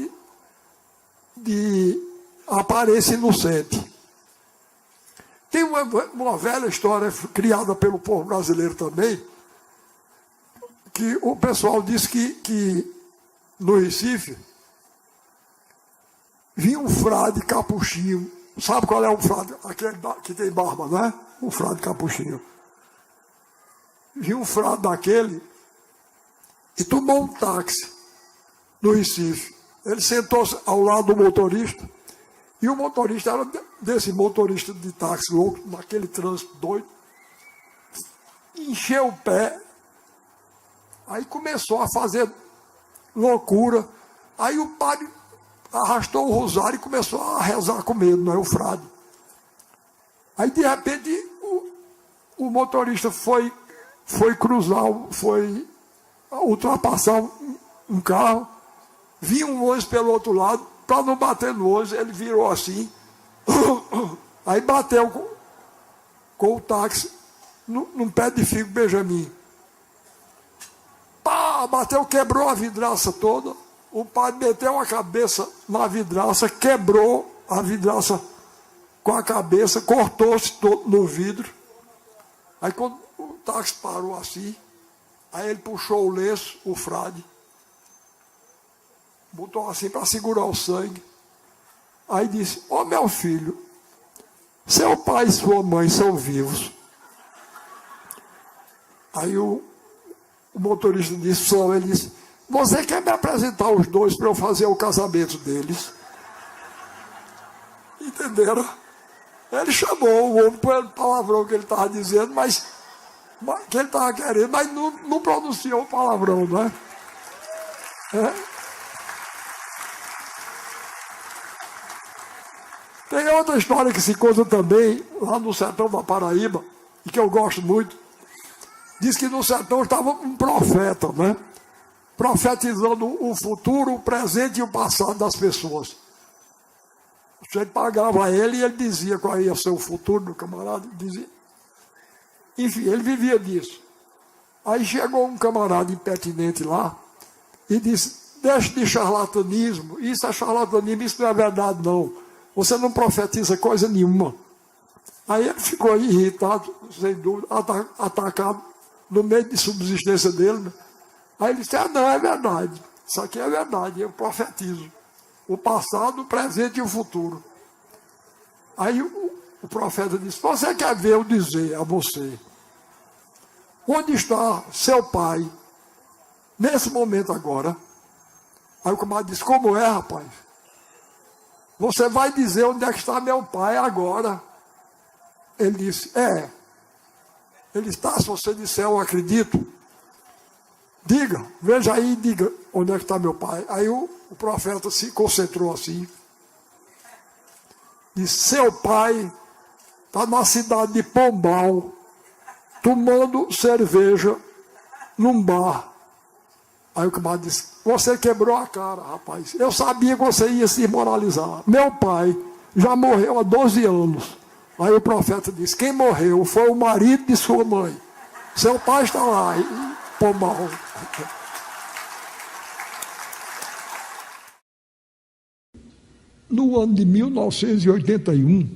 de aparência inocente. Tem uma velha história criada pelo povo brasileiro também, que o pessoal disse que no Recife vinha um frade capuchinho. Sabe qual é o frade? Aquele que tem barba, né? O frade capuchinho. Vinha um frade daquele e tomou um táxi no Recife. Ele sentou-se ao lado do motorista. E o motorista era desse motorista de táxi louco, naquele trânsito doido. Encheu o pé. Aí começou a fazer loucura. Aí o padre arrastou o rosário e começou a rezar com medo, não é o frade. Aí de repente o motorista foi ultrapassar um carro. Vinha um ônibus pelo outro lado. Para não bater no ônibus, ele virou assim. Aí bateu com o táxi num pé de figo Benjamin. Pá, bateu, quebrou a vidraça toda. O padre meteu a cabeça na vidraça, quebrou a vidraça com a cabeça, cortou-se todo no vidro. Aí quando o táxi parou assim, aí ele puxou o lenço, o frade, botou assim para segurar o sangue. Aí disse: ó, meu filho, seu pai e sua mãe são vivos. Aí o motorista disse, só, ele disse, você quer me apresentar os dois para eu fazer o casamento deles? Entenderam? Ele chamou o homem pelo palavrão que ele estava dizendo, mas que ele estava querendo, mas não pronunciou o palavrão, né? Tem outra história que se conta também, lá no sertão da Paraíba, e que eu gosto muito. Diz que no sertão estava um profeta, né? Profetizando o futuro, o presente e o passado das pessoas. Você pagava ele e ele dizia qual ia ser o futuro do camarada. Dizia. Enfim, ele vivia disso. Aí chegou um camarada impertinente lá e disse, deixe de charlatanismo, isso é charlatanismo, isso não é verdade não. Você não profetiza coisa nenhuma. Aí ele ficou irritado, sem dúvida, atacado no meio de subsistência dele. Né? Aí ele disse, não, é verdade. Isso aqui é verdade, eu profetizo. O passado, o presente e o futuro. Aí o profeta disse, você quer ver eu dizer a você, onde está seu pai, nesse momento agora? Aí o camarada disse, como é, rapaz? Você vai dizer onde é que está meu pai agora. Ele disse, ele está, se você disser, eu acredito. Diga, veja aí e diga onde é que está meu pai. Aí o profeta se concentrou assim. Disse, seu pai está na cidade de Pombal, tomando cerveja num bar. Aí o camarada disse, você quebrou a cara, rapaz. Eu sabia que você ia se desmoralizar. Meu pai já morreu há 12 anos. Aí o profeta disse, quem morreu foi o marido de sua mãe. Seu pai está lá em Pombal. No ano de 1981,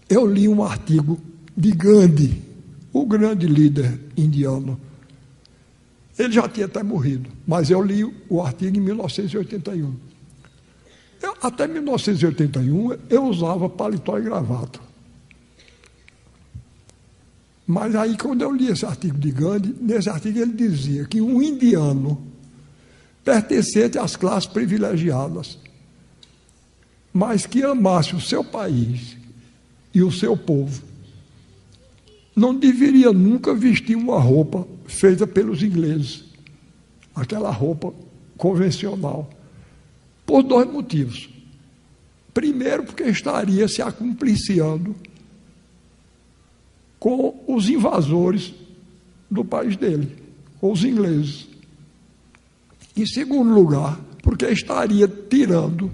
eu li um artigo de Gandhi, o grande líder indiano. Ele já tinha até morrido, mas eu li o artigo em 1981. Até 1981, eu usava paletó e gravata. Mas aí, quando eu li esse artigo de Gandhi, nesse artigo ele dizia que um indiano pertencente às classes privilegiadas, mas que amasse o seu país e o seu povo, não deveria nunca vestir uma roupa feita pelos ingleses, aquela roupa convencional, por dois motivos. Primeiro, porque estaria se acumpliciando com os invasores do país dele, com os ingleses. Em segundo lugar, porque estaria tirando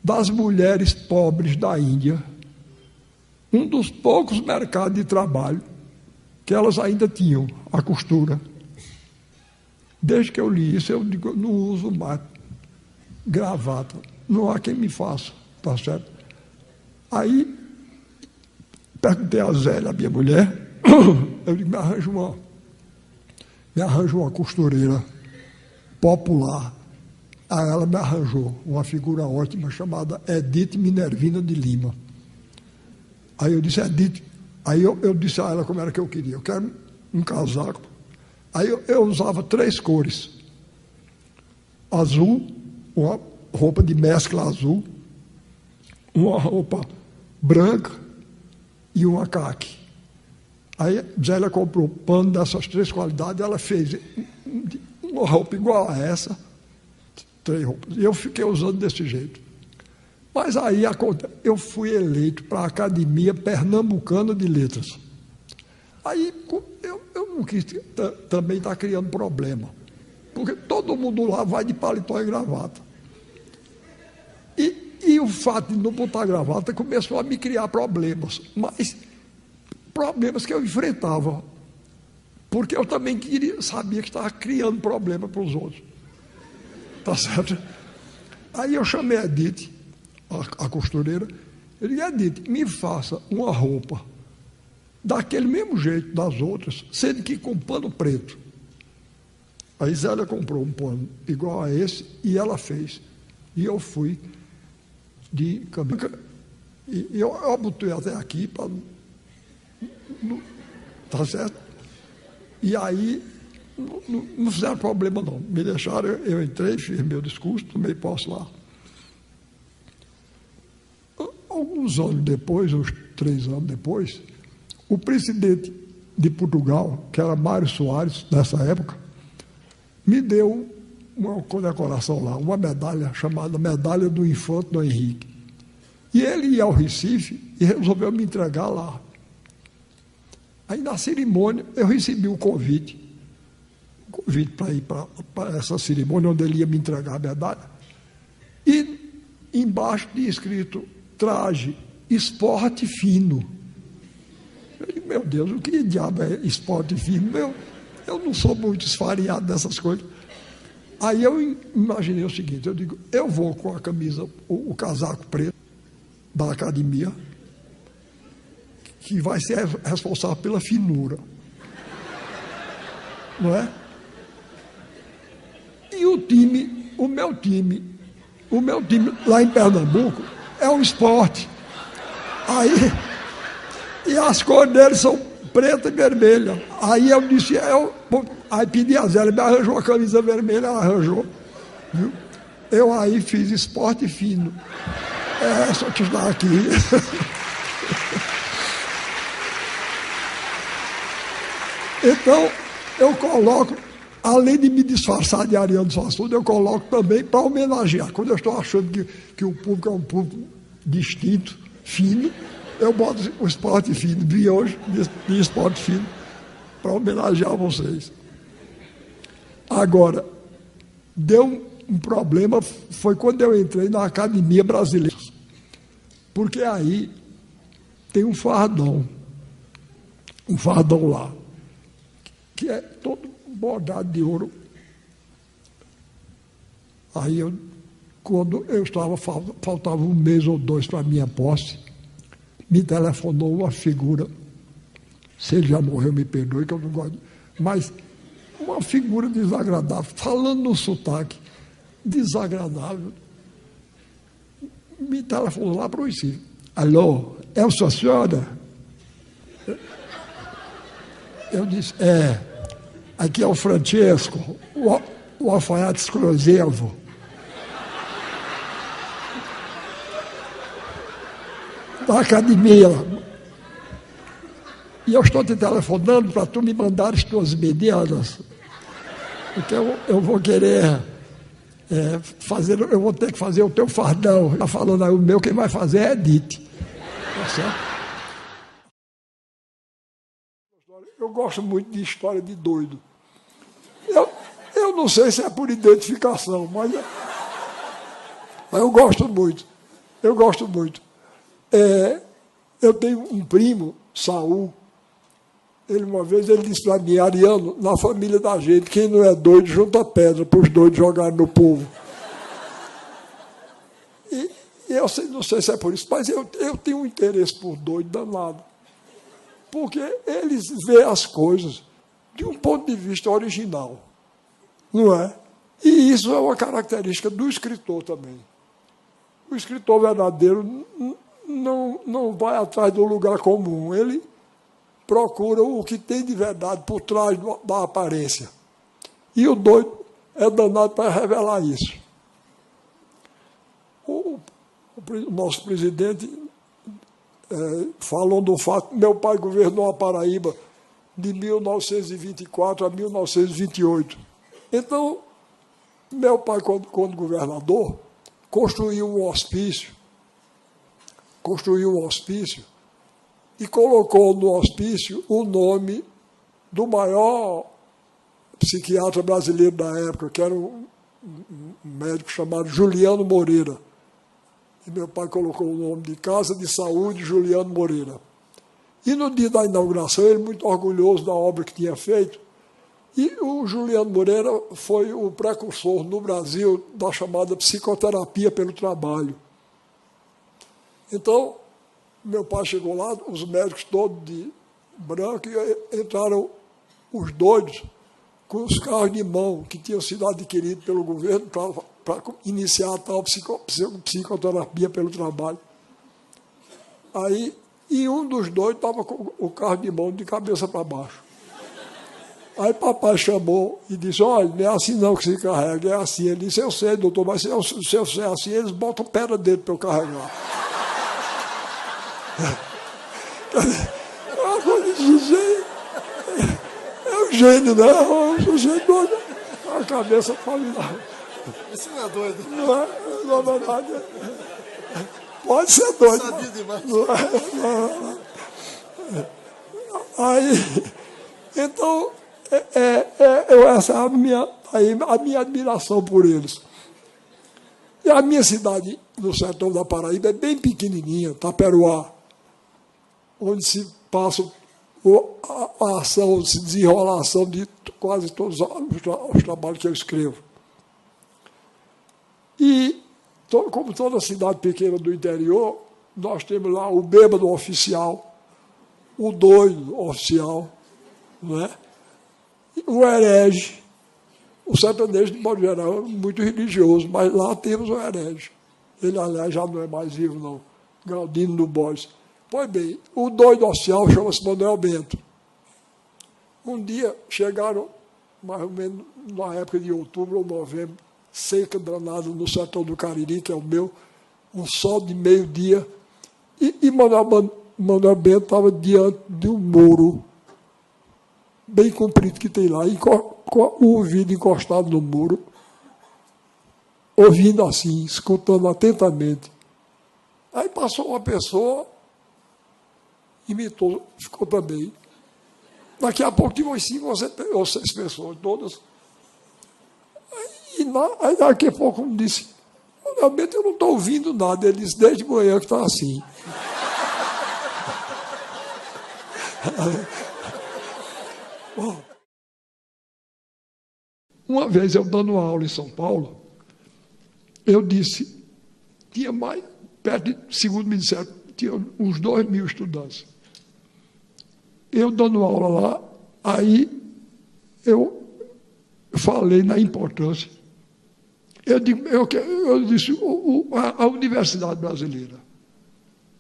das mulheres pobres da Índia um dos poucos mercados de trabalho que elas ainda tinham, a costura. Desde que eu li isso, eu digo, não uso mais gravata, não há quem me faça, tá certo? Aí, perguntei a Zélia, a minha mulher, eu digo, me arranja uma costureira popular. Aí ela me arranjou uma figura ótima chamada Edith Minervina de Lima. Aí eu disse, Edith, aí eu disse a ela como era que eu queria. Eu quero um casaco. Aí eu usava 3 cores. Azul, uma roupa de mescla azul, uma roupa branca e uma caque. Aí Zélia comprou pano dessas 3 qualidades, ela fez uma roupa igual a essa, 3 roupas. E eu fiquei usando desse jeito. Mas aí eu fui eleito para a Academia Pernambucana de Letras. Aí eu não quis também estar criando problema, porque todo mundo lá vai de paletó e gravata. E o fato de não botar gravata começou a me criar problemas, mas problemas que eu enfrentava, porque eu também sabia que estava criando problema para os outros. Tá certo? Aí eu chamei a Edith, a costureira, eu disse, Edith, me faça uma roupa daquele mesmo jeito das outras, sendo que com pano preto. A Zélia comprou um pano igual a esse e ela fez. E eu fui de camisa. E eu botei até aqui para. Tá certo? E aí não fizeram problema, não. Me deixaram, eu entrei, fiz meu discurso, tomei posse lá. Alguns anos depois, uns 3 anos depois, o presidente de Portugal, que era Mário Soares, nessa época, me deu uma condecoração lá, uma medalha chamada Medalha do Infante Dom Henrique. E ele ia ao Recife e resolveu me entregar lá. Aí, na cerimônia, eu recebi o convite para ir para essa cerimônia, onde ele ia me entregar a medalha. E embaixo tinha escrito, traje, esporte fino. Eu digo, meu Deus, o que diabo é esporte fino? Eu não sou muito esfareado dessas coisas. Aí eu imaginei o seguinte, eu digo, eu vou com a camisa, o casaco preto da academia, que vai ser responsável pela finura. Não é? E o meu time lá em Pernambuco é um esporte. Aí, e as cores deles são preta e vermelha. Aí eu disse, aí pedi a Zé, ele me arranjou a camisa vermelha, ela arranjou. Viu? Eu aí fiz esporte fino. É essa que está aqui. Então, eu coloco, além de me disfarçar de Ariano Suassuna, eu coloco também para homenagear. Quando eu estou achando que o público é um público distinto, fino, eu boto o esporte fino, vi hoje de esporte fino, para homenagear vocês. Agora, deu um problema, foi quando eu entrei na Academia Brasileira, porque aí tem um fardão lá, que é todo bordado de ouro. Aí, quando eu estava, faltava 1 mês ou 2 para a minha posse, me telefonou uma figura, se ele já morreu, me perdoe, que eu não gosto, mas uma figura desagradável, falando no sotaque, desagradável, me telefonou lá para o Recife. Alô, é a sua senhora? Eu disse, aqui é o Francesco, o alfaiate exclusivo. Da academia. E eu estou te telefonando para tu me mandares tuas medidas, porque eu vou querer eu vou ter que fazer o teu fardão. Está falando aí, o meu, quem vai fazer é Edith. Tá certo? Eu gosto muito de história de doido. Eu não sei se é por identificação, mas eu gosto muito. Eu gosto muito. Eu tenho um primo, Saul. Uma vez ele disse para mim, Ariano, na família da gente, quem não é doido, junta pedra para os doidos jogarem no povo. E eu não sei se é por isso, mas eu tenho um interesse por doido danado. Porque eles veem as coisas de um ponto de vista original, não é? E isso é uma característica do escritor também. O escritor verdadeiro não vai atrás do lugar comum, ele procura o que tem de verdade por trás da aparência. E o doido é danado para revelar isso. O nosso presidente falou do fato que meu pai governou a Paraíba de 1924 a 1928. Então, meu pai, quando governador, construiu um hospício e colocou no hospício o nome do maior psiquiatra brasileiro da época, que era um médico chamado Juliano Moreira. E meu pai colocou o nome de Casa de Saúde Juliano Moreira. E no dia da inauguração, ele muito orgulhoso da obra que tinha feito, e o Juliano Moreira foi o precursor no Brasil da chamada psicoterapia pelo trabalho. Então, meu pai chegou lá, os médicos todos de branco, e entraram os doidos com os carros de mão que tinham sido adquiridos pelo governo para iniciar a tal psicoterapia pelo trabalho. Aí, e um dos doidos estava com o carro de mão de cabeça para baixo. Aí papai chamou e disse, olha, não é assim não que se carrega, é assim. Ele disse, eu sei, doutor, mas se eu sei assim, eles botam pedra dentro para eu carregar. É uma coisa de gênio. É um gênio, né? Um sujeito doido. A cabeça familiar. Isso não é doido. Não é, na verdade. Pode ser doido. Sabia demais. Aí, então, essa é a minha admiração por eles. E a minha cidade, no sertão da Paraíba, é bem pequenininha, Taperoá, onde se passa a ação, se desenrola a ação de quase todos os trabalhos que eu escrevo. E, como toda cidade pequena do interior, nós temos lá o bêbado oficial, o doido oficial, não é? O herege, o sertanejo, de modo geral, é muito religioso, mas lá temos o herege. Ele, aliás, já não é mais vivo, não. Galdino do Borges. Pois bem, o doido oficial chama-se Manuel Bento. Um dia chegaram, mais ou menos na época de outubro ou novembro, seca danada no sertão do Cariri, que é o meu, um sol de meio-dia, e Manuel Bento estava diante de um muro bem comprido que tem lá, e com o ouvido encostado no muro, ouvindo assim, escutando atentamente. Aí passou uma pessoa, imitou, ficou também. Daqui a pouco tinha umas 5 ou 6 pessoas, todas. Aí daqui a pouco um disse, realmente eu não estou ouvindo nada. Ele disse, desde manhã que está assim. Bom, uma vez eu dando aula em São Paulo, eu disse, tinha mais, perto de, segundo me disseram, tinha uns 2.000 estudantes. Eu dando aula lá, aí eu falei na importância. Eu disse, a Universidade Brasileira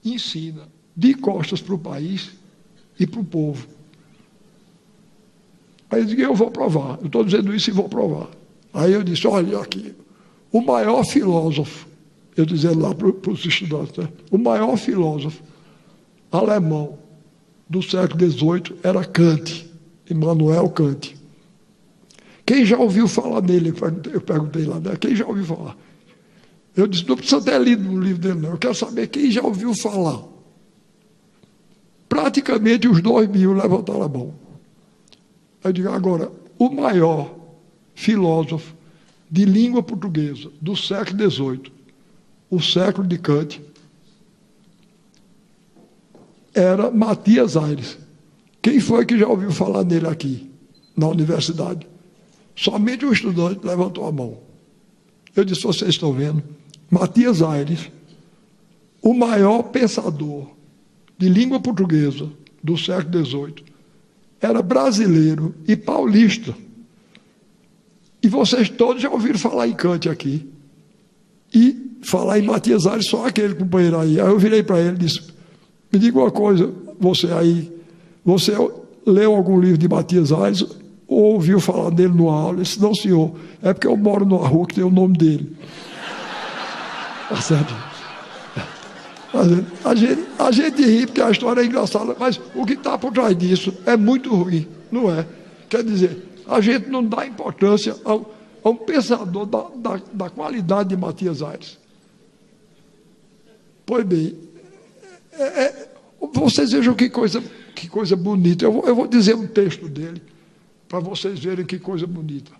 ensina de costas para o país e para o povo. Aí eu disse, eu vou provar, eu estou dizendo isso e vou provar. Aí eu disse, olha aqui, o maior filósofo, eu dizendo lá para os estudantes, né? O maior filósofo alemão do século XVIII era Kant, Immanuel Kant. Quem já ouviu falar dele? Eu perguntei lá, né? Quem já ouviu falar? Eu disse, não precisa ter lido no livro dele, não. Eu quero saber quem já ouviu falar. Praticamente os 2.000 levantaram a mão. Eu digo, agora, o maior filósofo de língua portuguesa do século XVIII, o século de Kant, era Matias Aires. Quem foi que já ouviu falar nele aqui, na universidade? Somente um estudante levantou a mão. Eu disse, vocês estão vendo? Matias Aires, o maior pensador de língua portuguesa do século XVIII, era brasileiro e paulista. E vocês todos já ouviram falar em Kant aqui. E falar em Matias Aires, só aquele companheiro aí. Aí eu virei para ele e disse, me diga uma coisa, você aí, você leu algum livro de Matias Aires ou ouviu falar dele numa aula? Ele disse, não, senhor, é porque eu moro numa rua que tem o nome dele. Tá certo? A gente ri porque a história é engraçada, mas o que está por trás disso é muito ruim, não é? Quer dizer, a gente não dá importância a um pensador da qualidade de Matias Aires. Pois bem, vocês vejam que coisa bonita. Eu vou dizer um texto dele, para vocês verem que coisa bonita.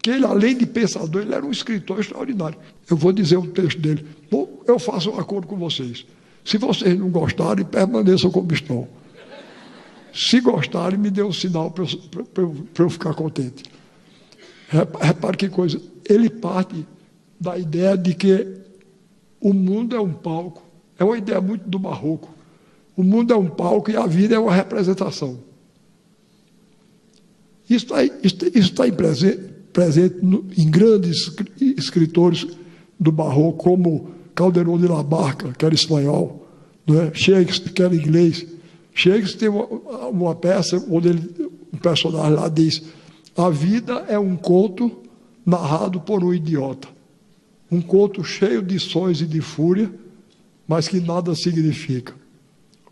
Que ele, além de pensador, ele era um escritor extraordinário. Eu vou dizer um texto dele. Bom, eu faço um acordo com vocês. Se vocês não gostarem, permaneçam como estão. Se gostarem, me dê um sinal para eu ficar contente. Repare que coisa. Ele parte da ideia de que o mundo é um palco. É uma ideia muito do Barroco. O mundo é um palco e a vida é uma representação. Isso está presente em grandes escritores do Barroco, como Calderón de la Barca, que era espanhol, não é? Shakespeare, que era inglês. Shakespeare tem uma peça onde um personagem lá diz: a vida é um conto narrado por um idiota. Um conto cheio de sonhos e de fúria, mas que nada significa.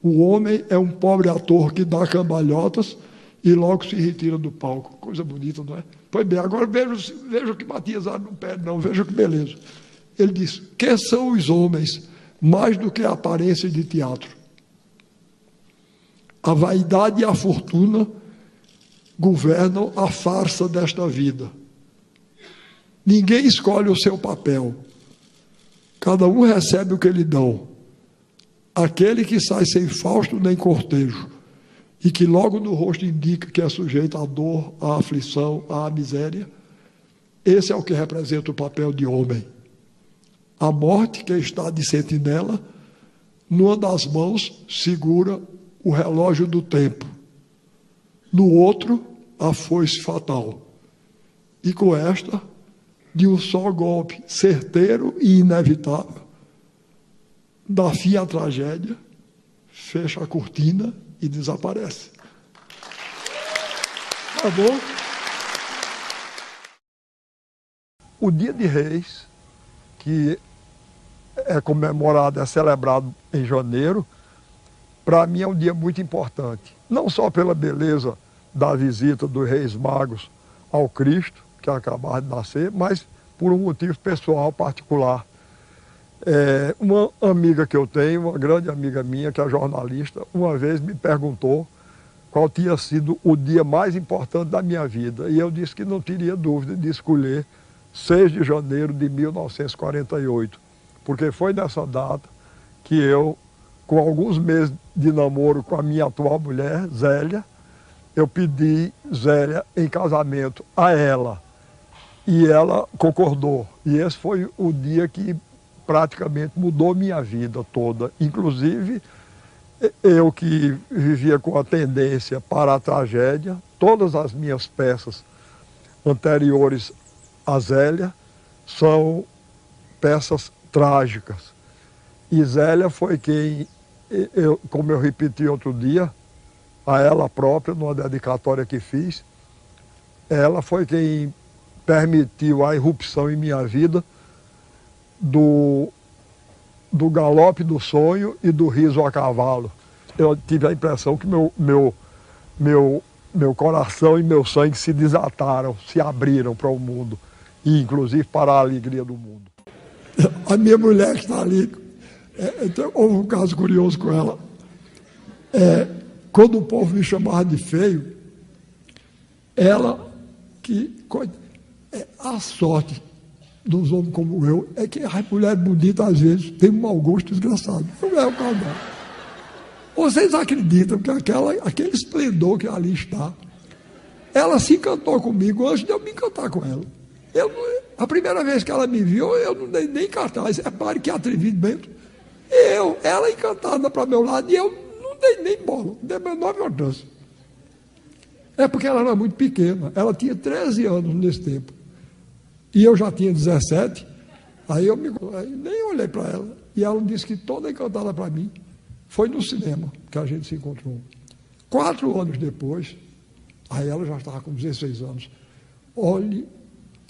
O homem é um pobre ator que dá cambalhotas e logo se retira do palco. Coisa bonita, não é? Pois bem, agora veja o que Matias não pede, não, veja que beleza. Ele diz: que são os homens mais do que a aparência de teatro? A vaidade e a fortuna governam a farsa desta vida. Ninguém escolhe o seu papel. Cada um recebe o que lhe dão. Aquele que sai sem Fausto nem cortejo, e que logo no rosto indica que é sujeito à dor, à aflição, à miséria, esse é o que representa o papel de homem. A morte, que está de sentinela, numa das mãos segura o relógio do tempo, no outro a foice fatal. E com esta, de um só golpe certeiro e inevitável, dá fim à tragédia, fecha a cortina e desaparece. Tá bom? O Dia de Reis, que é comemorado, é celebrado em janeiro, para mim é um dia muito importante. Não só pela beleza da visita dos Reis Magos ao Cristo, que acabaram de nascer, mas por um motivo pessoal particular. Uma amiga que eu tenho, uma grande amiga minha, que é jornalista, uma vez me perguntou qual tinha sido o dia mais importante da minha vida. E eu disse que não teria dúvida de escolher 6 de janeiro de 1948, porque foi nessa data que eu, com alguns meses de namoro com a minha atual mulher, Zélia, eu pedi Zélia em casamento a ela. E ela concordou. E esse foi o dia que praticamente mudou minha vida toda. Inclusive, eu que vivia com a tendência para a tragédia, todas as minhas peças anteriores a Zélia são peças trágicas. E Zélia foi quem, como eu repeti outro dia, a ela própria, numa dedicatória que fiz, ela foi quem permitiu a irrupção em minha vida do galope do sonho e do riso a cavalo. Eu tive a impressão que meu coração e meu sangue se desataram, se abriram para o mundo, e inclusive para a alegria do mundo. A minha mulher que está ali, houve um caso curioso com ela. Quando o povo me chamava de feio, ela a sorte dos homens como eu é que as mulheres bonitas, às vezes, têm um mau gosto desgraçado. Não é o caso dela. Vocês acreditam que aquele esplendor que ali está, ela se encantou comigo antes de eu me encantar com ela. A primeira vez que ela me viu, eu não dei nem cartaz. Repare que atrevimento. Ela encantada para meu lado, e eu não dei nem bola, não dei a menor importância. É porque ela era muito pequena. Ela tinha 13 anos nesse tempo. E eu já tinha 17. Aí eu nem olhei para ela. E ela disse que toda encantada para mim foi no cinema que a gente se encontrou. 4 anos depois, aí ela já estava com 16 anos. Olhe,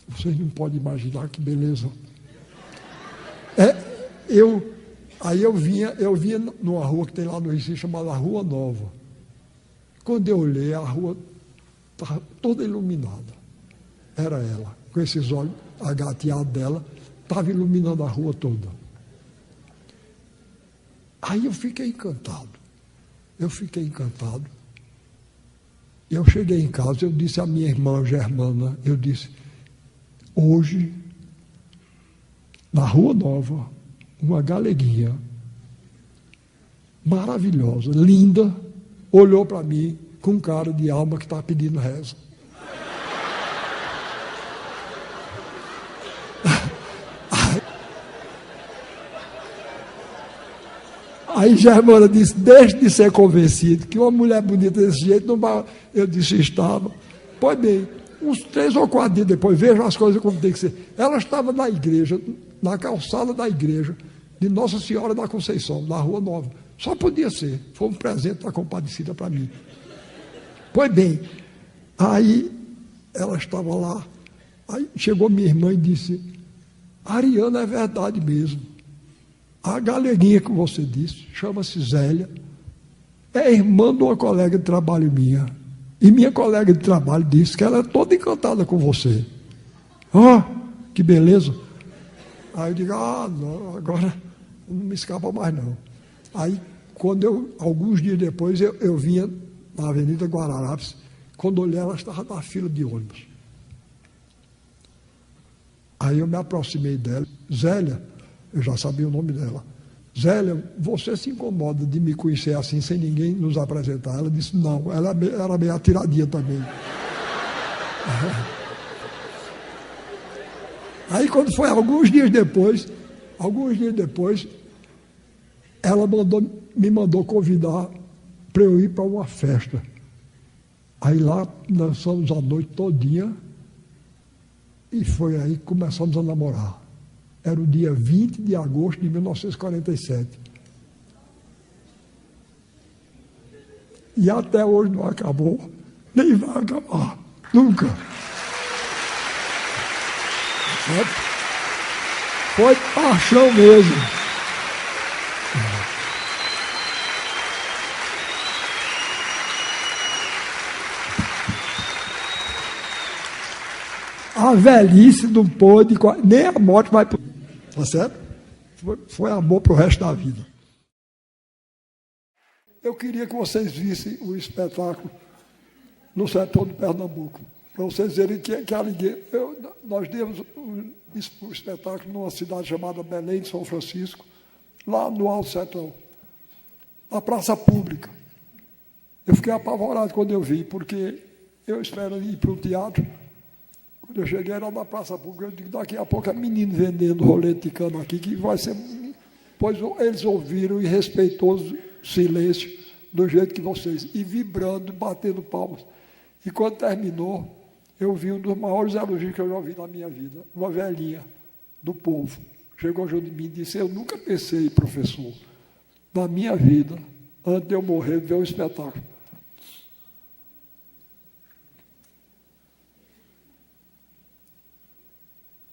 vocês não podem imaginar que beleza. Aí eu vinha numa rua que tem lá no Recife, chamada Rua Nova. Quando eu olhei, a rua estava toda iluminada. Era ela, com esses olhos agateados dela, estava iluminando a rua toda. Aí eu fiquei encantado. E eu cheguei em casa, eu disse à minha irmã Germana, eu disse: hoje, na Rua Nova, uma galeguinha maravilhosa, linda, olhou para mim com cara de alma que está pedindo reza. Aí Germana disse: deixe de ser convencido que uma mulher bonita desse jeito não vai. Eu disse: estava. Pois bem, uns 3 ou 4 dias depois, vejam as coisas como tem que ser. Ela estava na igreja, na calçada da igreja de Nossa Senhora da Conceição, na Rua Nova. Só podia ser. Foi um presente da Compadecida para mim. Pois bem, Aí ela estava lá, aí chegou minha irmã e disse: Ariana, é verdade mesmo. A galeguinha que você disse, chama-se Zélia, é irmã de uma colega de trabalho minha. E minha colega de trabalho disse que ela é toda encantada com você. Ó, que beleza. Aí eu digo: não, agora não me escapa mais não. Aí, alguns dias depois, eu vinha na Avenida Guararapes. Quando olhei, ela estava na fila de ônibus. Aí eu me aproximei dela. Zélia, eu já sabia o nome dela. Zélia, você se incomoda de me conhecer assim, sem ninguém nos apresentar? Ela disse: não, ela era meio atiradinha também. Aí, quando foi alguns dias depois, ela me mandou convidar para eu ir para uma festa. Aí lá dançamos a noite todinha e foi aí que começamos a namorar. Era o dia 20 de agosto de 1947. E até hoje não acabou, nem vai acabar, nunca. Foi paixão mesmo. A velhice não pôde, nem a morte vai poder. Tá certo? Foi amor para o resto da vida. Eu queria que vocês vissem o espetáculo no sertão de Pernambuco, para vocês verem que alegria. Nós demos o espetáculo numa cidade chamada Belém de São Francisco, lá no Alto Sertão, na praça pública. Eu fiquei apavorado quando eu vi, porque eu espero ir para o teatro. Quando eu cheguei, era na praça pública, eu digo: daqui a pouco é menino vendendo rolete de cano aqui, que vai ser... Pois eles ouviram em respeitoso silêncio, do jeito que vocês, e vibrando, batendo palmas. E quando terminou, eu vi um dos maiores elogios que eu já ouvi na minha vida, uma velhinha do povo. Chegou junto de mim e disse: eu nunca pensei, professor, na minha vida, antes de eu morrer, ver um espetáculo.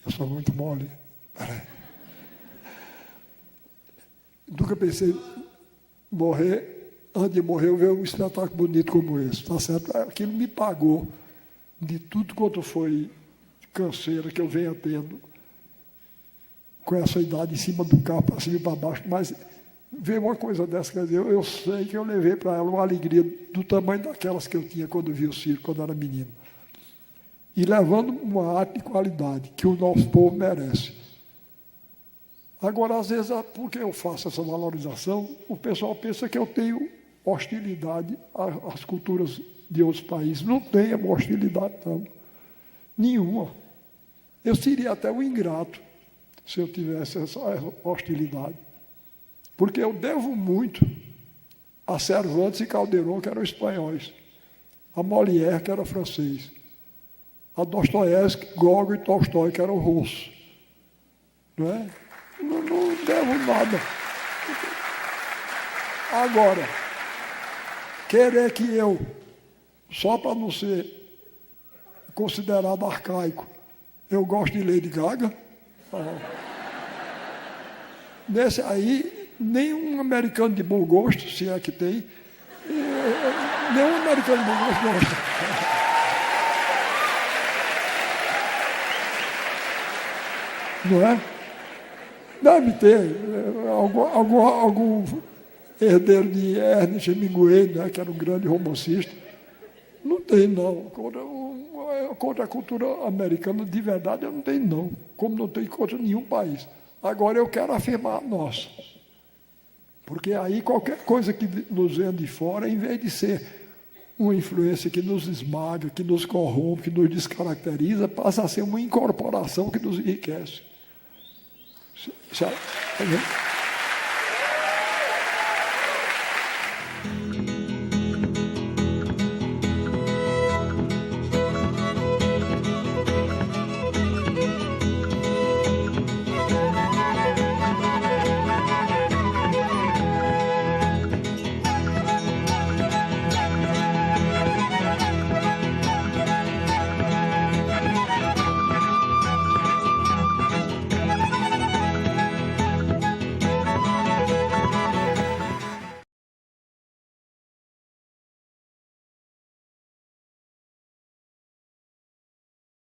Eu sou muito mole. Nunca pensei morrer, antes de morrer, eu ver um espetáculo bonito como esse, tá certo? Aquilo me pagou de tudo quanto foi canseira que eu venha tendo com essa idade em cima do carro, para cima e para baixo, mas ver uma coisa dessa, quer dizer, eu sei que eu levei para ela uma alegria do tamanho daquelas que eu tinha quando vi o circo, quando era menino. E levando uma arte de qualidade que o nosso povo merece. Agora, às vezes, porque eu faço essa valorização, o pessoal pensa que eu tenho hostilidade às culturas de outros países. Não tenho hostilidade, não. Nenhuma. Eu seria até um ingrato se eu tivesse essa hostilidade. Porque eu devo muito a Cervantes e Calderón, que eram espanhóis, a Molière, que era francês, a Dostoiévski, Gogol e Tolstói, que eram russos. Não é? Não devo nada. Agora, querer que eu, só para não ser considerado arcaico, eu gosto de Lady Gaga. Nesse aí, nenhum americano de bom gosto, se é que tem, nenhum americano de bom gosto gosta. Não é? Deve ter algum herdeiro de Ernest Hemingway, né, que era um grande romancista. Não tem, não. Contra a cultura americana, de verdade, eu não tenho, não. Como não tenho contra nenhum país. Agora, eu quero afirmar a nossa. Porque aí, qualquer coisa que nos venha de fora, em vez de ser uma influência que nos esmaga, que nos corrompe, que nos descaracteriza, passa a ser uma incorporação que nos enriquece. Sabe?